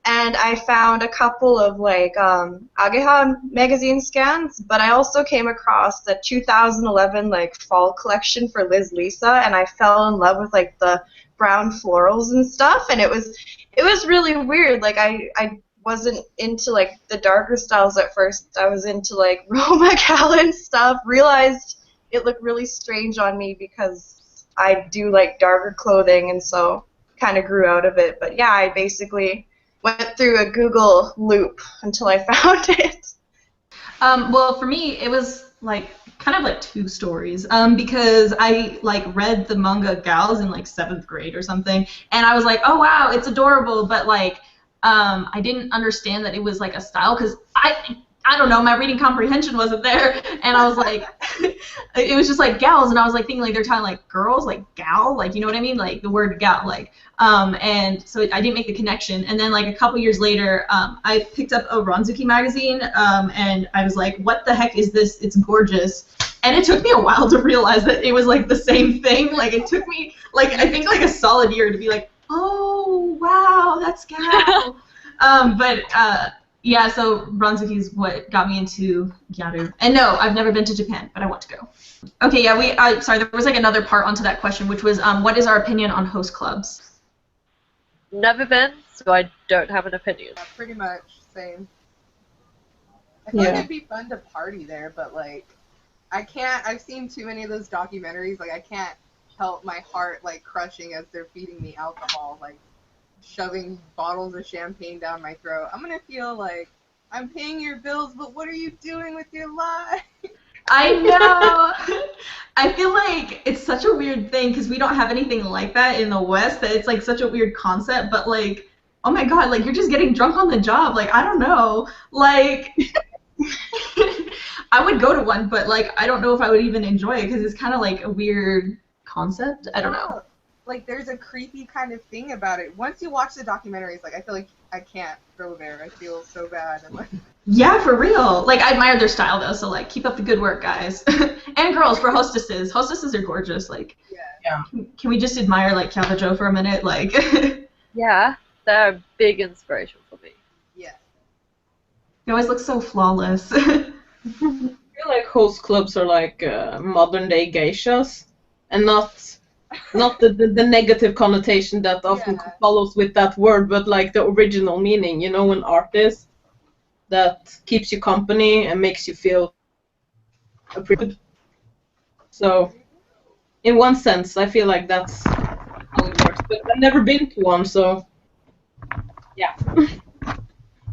And I found a couple of like Ageha magazine scans, but I also came across the 2011 like fall collection for Liz Lisa, and I fell in love with like the brown florals and stuff, and it was really weird. Like I wasn't into like the darker styles at first. I was into like Roma Gallen stuff. Realized it looked really strange on me because I do like darker clothing, and so kind of grew out of it. But yeah, I basically went through a Google loop until I found it. Well, for me, it was like kind of like two stories, because I like read the manga Gals in like 7th grade or something, and I was like, oh wow, it's adorable, but like I didn't understand that it was like a style, because I don't know, my reading comprehension wasn't there, and I was like, it was just like gals, and I was like thinking like they're talking like girls, like gal, like, you know what I mean, like the word gal, like, and so I didn't make the connection, and then like a couple years later, I picked up a Ranzuki magazine, and I was like, what the heck is this? It's gorgeous. And it took me a while to realize that it was like the same thing. Like it took me like I think like a solid year to be like, oh wow, that's gal. Yeah, so Ranzuki is what got me into Gyaru. And no, I've never been to Japan, but I want to go. Okay, yeah, sorry, there was like another part onto that question, which was, what is our opinion on host clubs? Never been, so I don't have an opinion. Yeah, pretty much, same. I feel like it'd be fun to party there, but like, I've seen too many of those documentaries, like I can't felt my heart like crushing as they're feeding me alcohol, like shoving bottles of champagne down my throat. I'm gonna feel like I'm paying your bills, but what are you doing with your life? I know. I feel like it's such a weird thing because we don't have anything like that in the West. That it's like such a weird concept. But like, oh my God, like you're just getting drunk on the job. Like I don't know. Like I would go to one, but like I don't know if I would even enjoy it because it's kind of like a weird concept. I don't know. Like there's a creepy kind of thing about it. Once you watch the documentaries, like I feel like I can't go there. I feel so bad. I'm like, Yeah, for real. Like, I admire their style, though, so, like, keep up the good work, guys. And girls, for hostesses. Hostesses are gorgeous. Like, yeah. can we just admire, like, Kappa Joe for a minute? Like, Yeah, they're a big inspiration for me. Yeah. they always look so flawless. I feel like host clubs are like modern-day geishas, and not the negative connotation that often follows with that word, but like the original meaning, you know, an artist that keeps you company and makes you feel appreciated. So, in one sense, I feel like that's how it works. But I've never been to one, so yeah.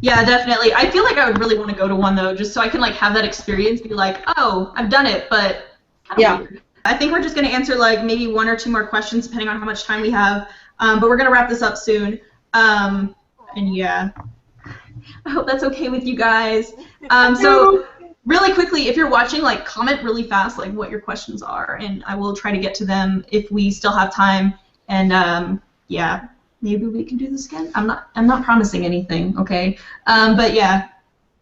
Yeah, definitely. I feel like I would really want to go to one, though, just so I can, like, have that experience, be like, oh, I've done it, but kind of weird. I think we're just going to answer, like, maybe one or two more questions, depending on how much time we have. But we're going to wrap this up soon. And, yeah. I hope that's okay with you guys. So, really quickly, if you're watching, like, comment really fast, like, what your questions are, and I will try to get to them if we still have time. And, yeah, maybe we can do this again. I'm not promising anything, okay? But, yeah.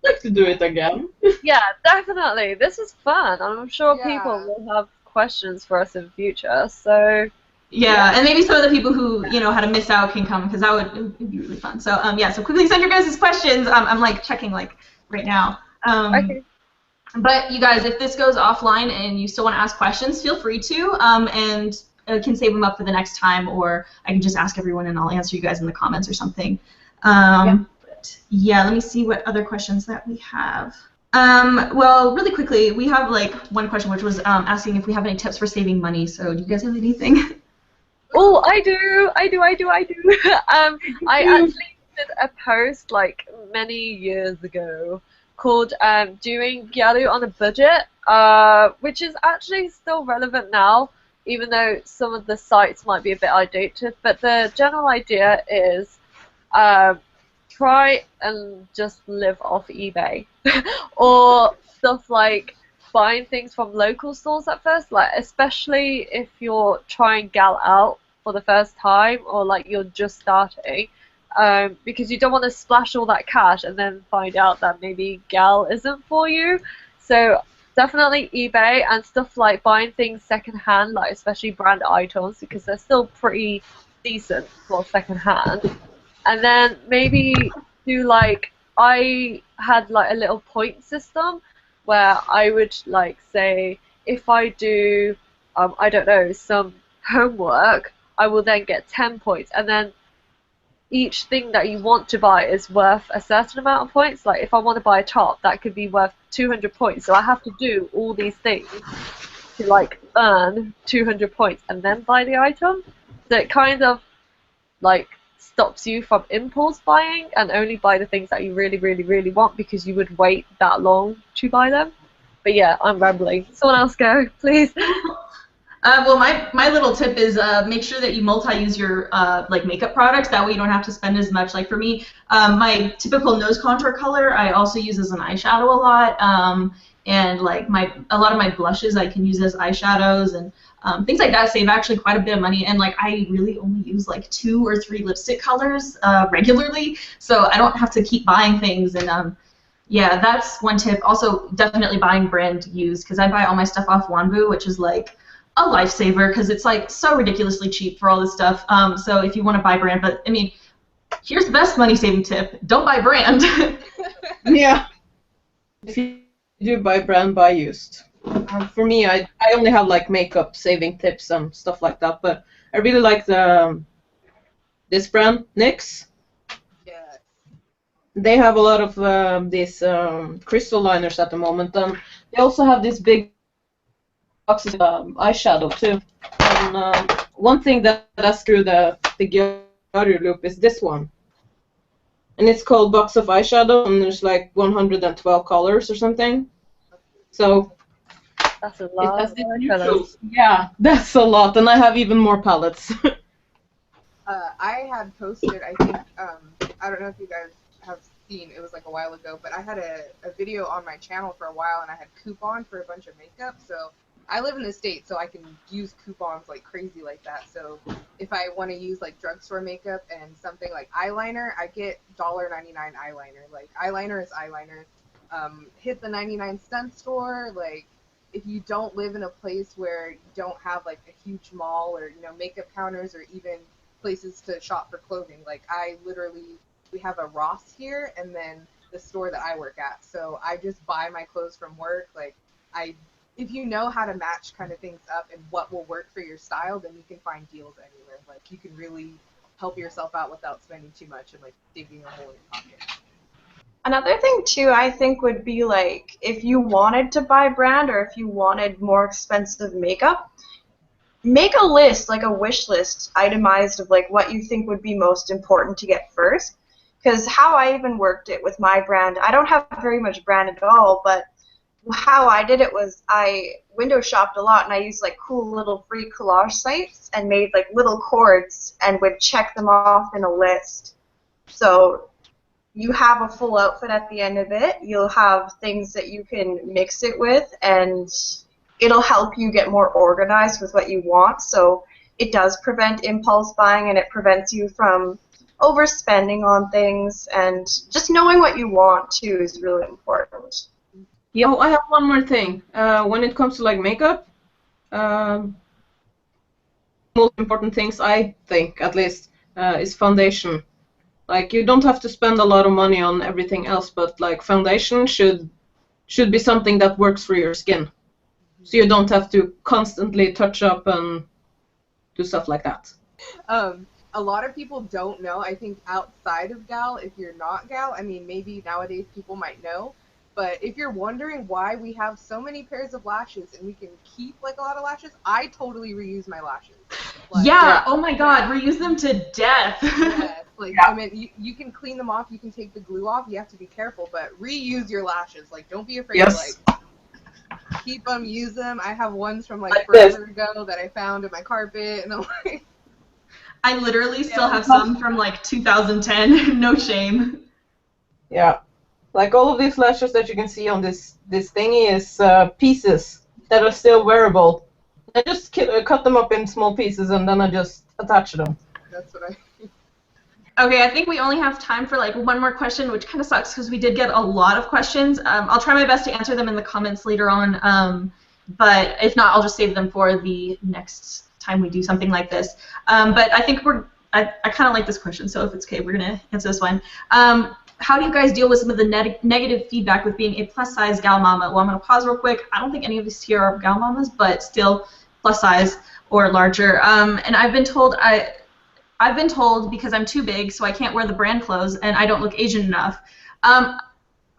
I'd like to do it again. Yeah, definitely. This is fun. I'm sure people will have questions for us in the future, so... Yeah, and maybe some of the people who, you know, had to miss out can come, because it'd be really fun. So, yeah, so quickly send your guys' questions. I'm, like, checking, like, right now. Okay. But, you guys, if this goes offline and you still want to ask questions, feel free to, and can save them up for the next time, or I can just ask everyone and I'll answer you guys in the comments or something. But, yeah, let me see what other questions that we have. Well, really quickly, we have, like, one question, which was asking if we have any tips for saving money. So, do you guys have anything? Oh, I do. I actually did a post like many years ago called "Doing Gyaru on a Budget," which is actually still relevant now, even though some of the sites might be a bit outdated. But the general idea is try and just live off eBay or stuff like buying things from local stores at first, like especially if you're trying Gal out for the first time or like you're just starting, because you don't want to splash all that cash and then find out that maybe Gal isn't for you. So definitely eBay and stuff like buying things secondhand, like especially brand items, because they're still pretty decent for secondhand. And then maybe do like, I had like a little point system where I would like say if I do, I don't know, some homework, I will then get 10 points, and then each thing that you want to buy is worth a certain amount of points. Like if I want to buy a top, that could be worth 200 points, so I have to do all these things to like earn 200 points and then buy the item. So it kind of like stops you from impulse buying and only buy the things that you really, really, really want because you would wait that long to buy them. But yeah, I'm rambling. Someone else go, please. Well, my little tip is make sure that you multi-use your like makeup products. That way you don't have to spend as much. Like for me, my typical nose contour color I also use as an eyeshadow a lot. And like a lot of my blushes I can use as eyeshadows, and things like that save actually quite a bit of money. And like I really only use like 2 or 3 lipstick colors regularly, so I don't have to keep buying things. And yeah, that's one tip. Also, definitely buying brand used, because I buy all my stuff off Wanbu, which is like a lifesaver because it's like so ridiculously cheap for all this stuff. So if you want to buy brand, but I mean, here's the best money saving tip: don't buy brand. Yeah. If you do buy brand, buy used. For me, I only have like makeup saving tips and stuff like that, but I really like this brand, NYX. Yeah. They have a lot of these crystal liners at the moment, and they also have this big boxes of eyeshadow too. And one thing that's through the Gyaru loop is this one. And it's called Box of Eyeshadow, and there's like 112 colors or something. So That's a it lot. has the neutrals. Yeah, that's a lot, and I have even more palettes. I had posted, I think, I don't know if you guys have seen, it was like a while ago, but I had a video on my channel for a while, and I had coupon for a bunch of makeup, so I live in the States, so I can use coupons like crazy like that. So if I want to use like drugstore makeup and something like eyeliner, I get $1.99 eyeliner. Like eyeliner is eyeliner. Hit the 99-cent store. Like if you don't live in a place where you don't have like a huge mall or makeup counters or even places to shop for clothing. Like we have a Ross here and then the store that I work at. So I just buy my clothes from work. Like if you know how to match kind of things up and what will work for your style, then you can find deals anywhere. Like you can really help yourself out without spending too much and like digging a hole in your pocket. Another thing too, I think would be like if you wanted to buy brand or if you wanted more expensive makeup, make a list, like a wish list, itemized of like what you think would be most important to get first. Because how I even worked it with my brand, I don't have very much brand at all, but how I did it was I window shopped a lot and I used like cool little free collage sites and made like little cords and would check them off in a list. So you have a full outfit at the end of it. You'll have things that you can mix it with and it'll help you get more organized with what you want. So it does prevent impulse buying and it prevents you from overspending on things, and just knowing what you want too is really important. Yeah, I have one more thing. When it comes to like makeup, most important things I think, at least, is foundation. Like you don't have to spend a lot of money on everything else, but like foundation should be something that works for your skin, so you don't have to constantly touch up and do stuff like that. A lot of people don't know. I think outside of Gal, if you're not Gal, I mean maybe nowadays people might know. But if you're wondering why we have so many pairs of lashes and we can keep like a lot of lashes, I totally reuse my lashes. Like, yeah, oh my god, reuse them to death. Yes, like I mean, you can clean them off, you can take the glue off, you have to be careful, but reuse your lashes. Like, don't be afraid to like keep them, use them. I have ones from like forever ago that I found in my carpet, and I'm like, I literally still have some from like 2010. No shame. Yeah. Like all of these lashes that you can see on this thingy is pieces that are still wearable. I just cut them up in small pieces and then I just attach them. That's what Okay, I think we only have time for like one more question, which kind of sucks because we did get a lot of questions. I'll try my best to answer them in the comments later on, but if not, I'll just save them for the next time we do something like this. But I think I kind of like this question, so if it's okay, we're going to answer this one. How do you guys deal with some of the negative feedback with being a plus-size gal mama? Well, I'm going to pause real quick. I don't think any of us here are gal mamas, but still plus-size or larger. And I've been told because I'm too big, so I can't wear the brand clothes, and I don't look Asian enough. I'm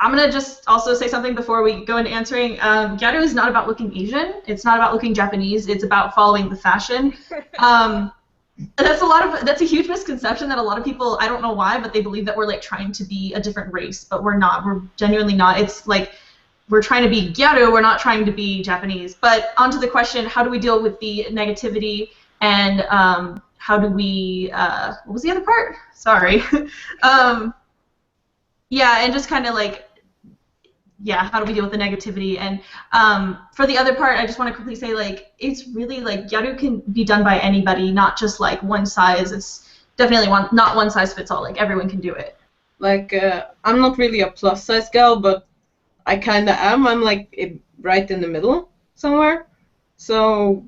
going to just also say something before we go into answering. Gyaru is not about looking Asian. It's not about looking Japanese. It's about following the fashion. That's a huge misconception that a lot of people, I don't know why, but they believe that we're like trying to be a different race, but we're not. We're genuinely not. It's like we're trying to be Gyaru, we're not trying to be Japanese. But onto the question, how do we deal with the negativity and how do we, what was the other part? Sorry. Yeah, and just kind of like, yeah, how do we deal with the negativity? And for the other part, I just want to quickly say, like, it's really, like, Gyaru can be done by anybody, not just, like, one size. It's definitely not one size fits all. Like, everyone can do it. Like, I'm not really a plus-size gal, but I kind of am. I'm, like, right in the middle somewhere. So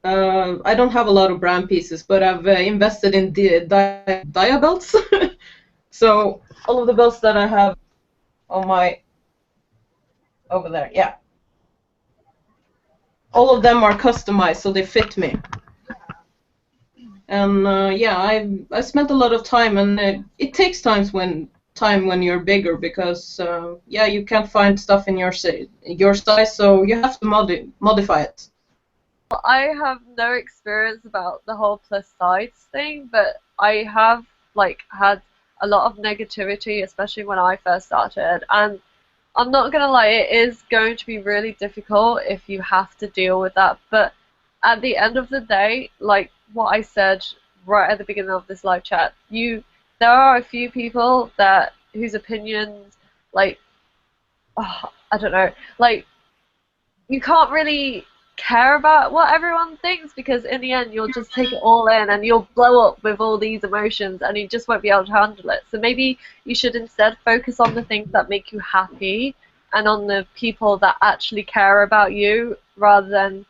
I don't have a lot of brand pieces, but I've invested in dia belts. So all of the belts that I have on my... over there, yeah. All of them are customized, so they fit me. And yeah, I spent a lot of time, and it takes time when you're bigger because yeah, you can't find stuff in your size, so you have to modify it. I have no experience about the whole plus size thing, but I have like had a lot of negativity, especially when I first started. And I'm not gonna lie, it is going to be really difficult if you have to deal with that. But at the end of the day, like what I said right at the beginning of this live chat, there are a few people that whose opinions, like, I don't know, like you can't really care about what everyone thinks because in the end you'll just take it all in and you'll blow up with all these emotions and you just won't be able to handle it. So maybe you should instead focus on the things that make you happy and on the people that actually care about you rather than,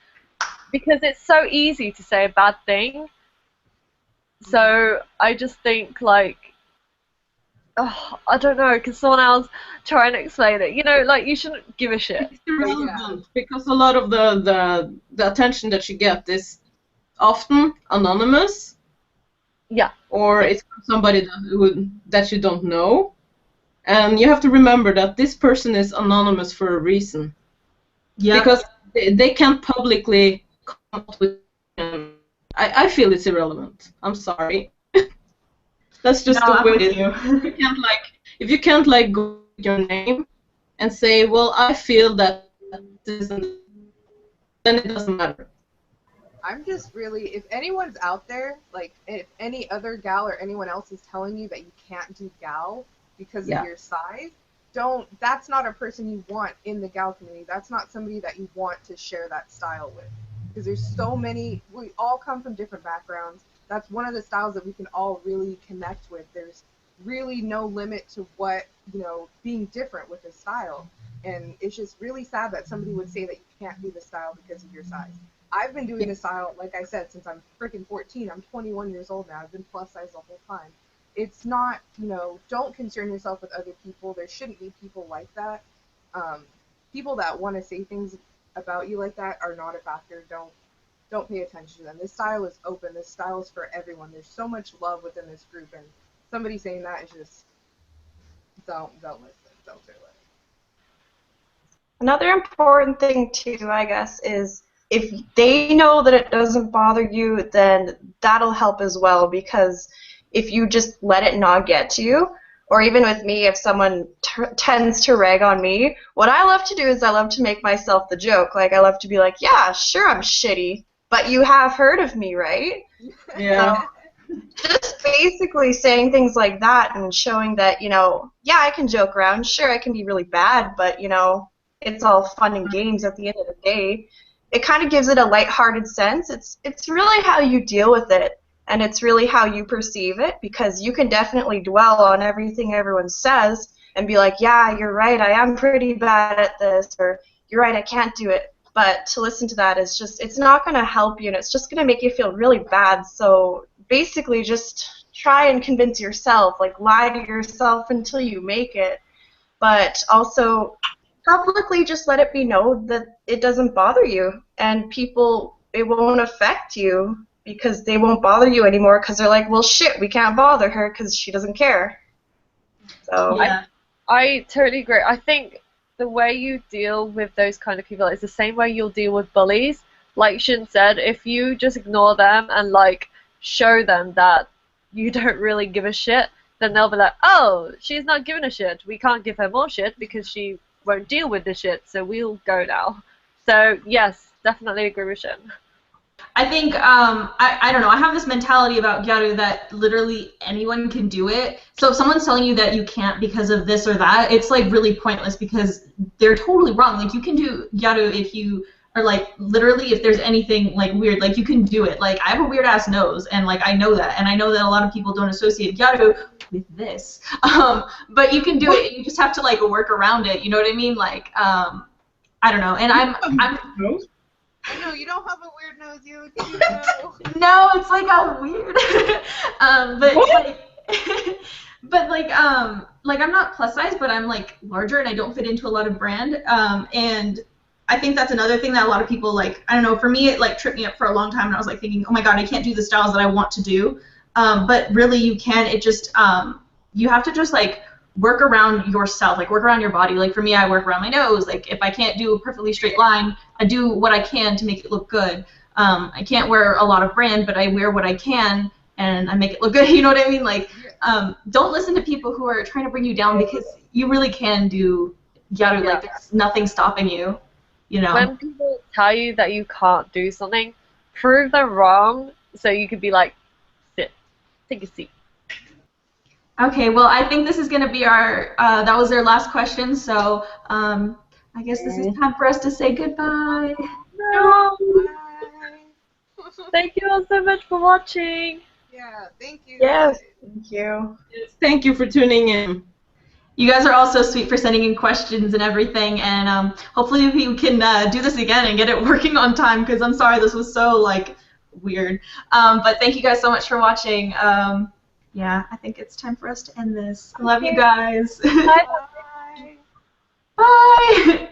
because it's so easy to say a bad thing. So I just think like, I don't know, can someone else try and explain it? You know, like you shouldn't give a shit. It's irrelevant because a lot of the attention that you get is often anonymous. Yeah. Or it's from somebody that you don't know. And you have to remember that this person is anonymous for a reason. Yeah. Because they can't publicly come out with I feel it's irrelevant. I'm sorry. That's just the way it is. If you can't go with your name and say, well, I feel that this isn't, then it doesn't matter. I'm just really, if anyone's out there, like if any other gal or anyone else is telling you that you can't do gal because of your size, that's not a person you want in the gal community. That's not somebody that you want to share that style with. Because there's so many, we all come from different backgrounds. That's one of the styles that we can all really connect with. There's really no limit to what, being different with this style. And it's just really sad that somebody would say that you can't do the style because of your size. I've been doing this style, like I said, since I'm freaking 14. I'm 21 years old now. I've been plus size the whole time. It's not, don't concern yourself with other people. There shouldn't be people like that. People that want to say things about you like that are not a factor. Don't pay attention to them. This style is open. This style is for everyone. There's so much love within this group, and somebody saying that is just don't listen. Don't do it. Another important thing too, I guess, is if they know that it doesn't bother you, then that'll help as well, because if you just let it not get to you, or even with me, if someone tends to rag on me, what I love to do is I love to make myself the joke. Like, I love to be like, yeah, sure, I'm shitty, but you have heard of me, right? Yeah. So, just basically saying things like that and showing that, yeah, I can joke around. Sure, I can be really bad, but, it's all fun and games at the end of the day. It kind of gives it a lighthearted sense. It's really how you deal with it. And it's really how you perceive it, because you can definitely dwell on everything everyone says and be like, yeah, you're right, I am pretty bad at this, or you're right, I can't do it. But to listen to that is just, it's not going to help you, and it's just going to make you feel really bad. So basically just try and convince yourself, like lie to yourself until you make it. But also publicly just let it be known that it doesn't bother you, and people, it won't affect you. Because they won't bother you anymore because they're like, well, shit, we can't bother her because she doesn't care. So Yeah. I totally agree. I think the way you deal with those kind of people is the same way you'll deal with bullies. Like Shin said, if you just ignore them and like show them that you don't really give a shit, then they'll be like, oh, she's not giving a shit. We can't give her more shit because she won't deal with the shit, so we'll go now. So yes, definitely agree with Shin. I think, I don't know, I have this mentality about Gyaru that literally anyone can do it. So if someone's telling you that you can't because of this or that, it's like really pointless because they're totally wrong. Like, you can do Gyaru if you are like, literally, if there's anything like weird, like you can do it. Like, I have a weird ass nose, and like I know that, and I know that a lot of people don't associate Gyaru with this. But you can do it, you just have to like work around it, you know what I mean? Like, I don't know, and I'm I know, you don't have a weird nose, you. Did you know? No, it's like a weird. But like, I'm not plus size, but I'm like larger, and I don't fit into a lot of brand. And I think that's another thing that a lot of people like. I don't know. For me, it like tripped me up for a long time, and I was like thinking, oh my god, I can't do the styles that I want to do. But really, you can. It just you have to just like work around yourself, like work around your body. Like for me, I work around my nose. Like if I can't do a perfectly straight line, I do what I can to make it look good. I can't wear a lot of brand, but I wear what I can, and I make it look good. You know what I mean? Like, don't listen to people who are trying to bring you down, because you really can do gyaru. Like, there's nothing stopping you. You know. When people tell you that you can't do something, prove them wrong so you could be like, sit, take a seat. Okay, well, I think this is going to be our, that was our last question, so I guess this is time for us to say goodbye. No. Bye. Thank you all so much for watching. Yeah, thank you. Yes, thank you. Yes, thank you for tuning in. You guys are all so sweet for sending in questions and everything, and hopefully we can do this again and get it working on time, because I'm sorry this was so, like, weird. But thank you guys so much for watching. Yeah, I think it's time for us to end this. I love you guys. Bye. Bye. Bye.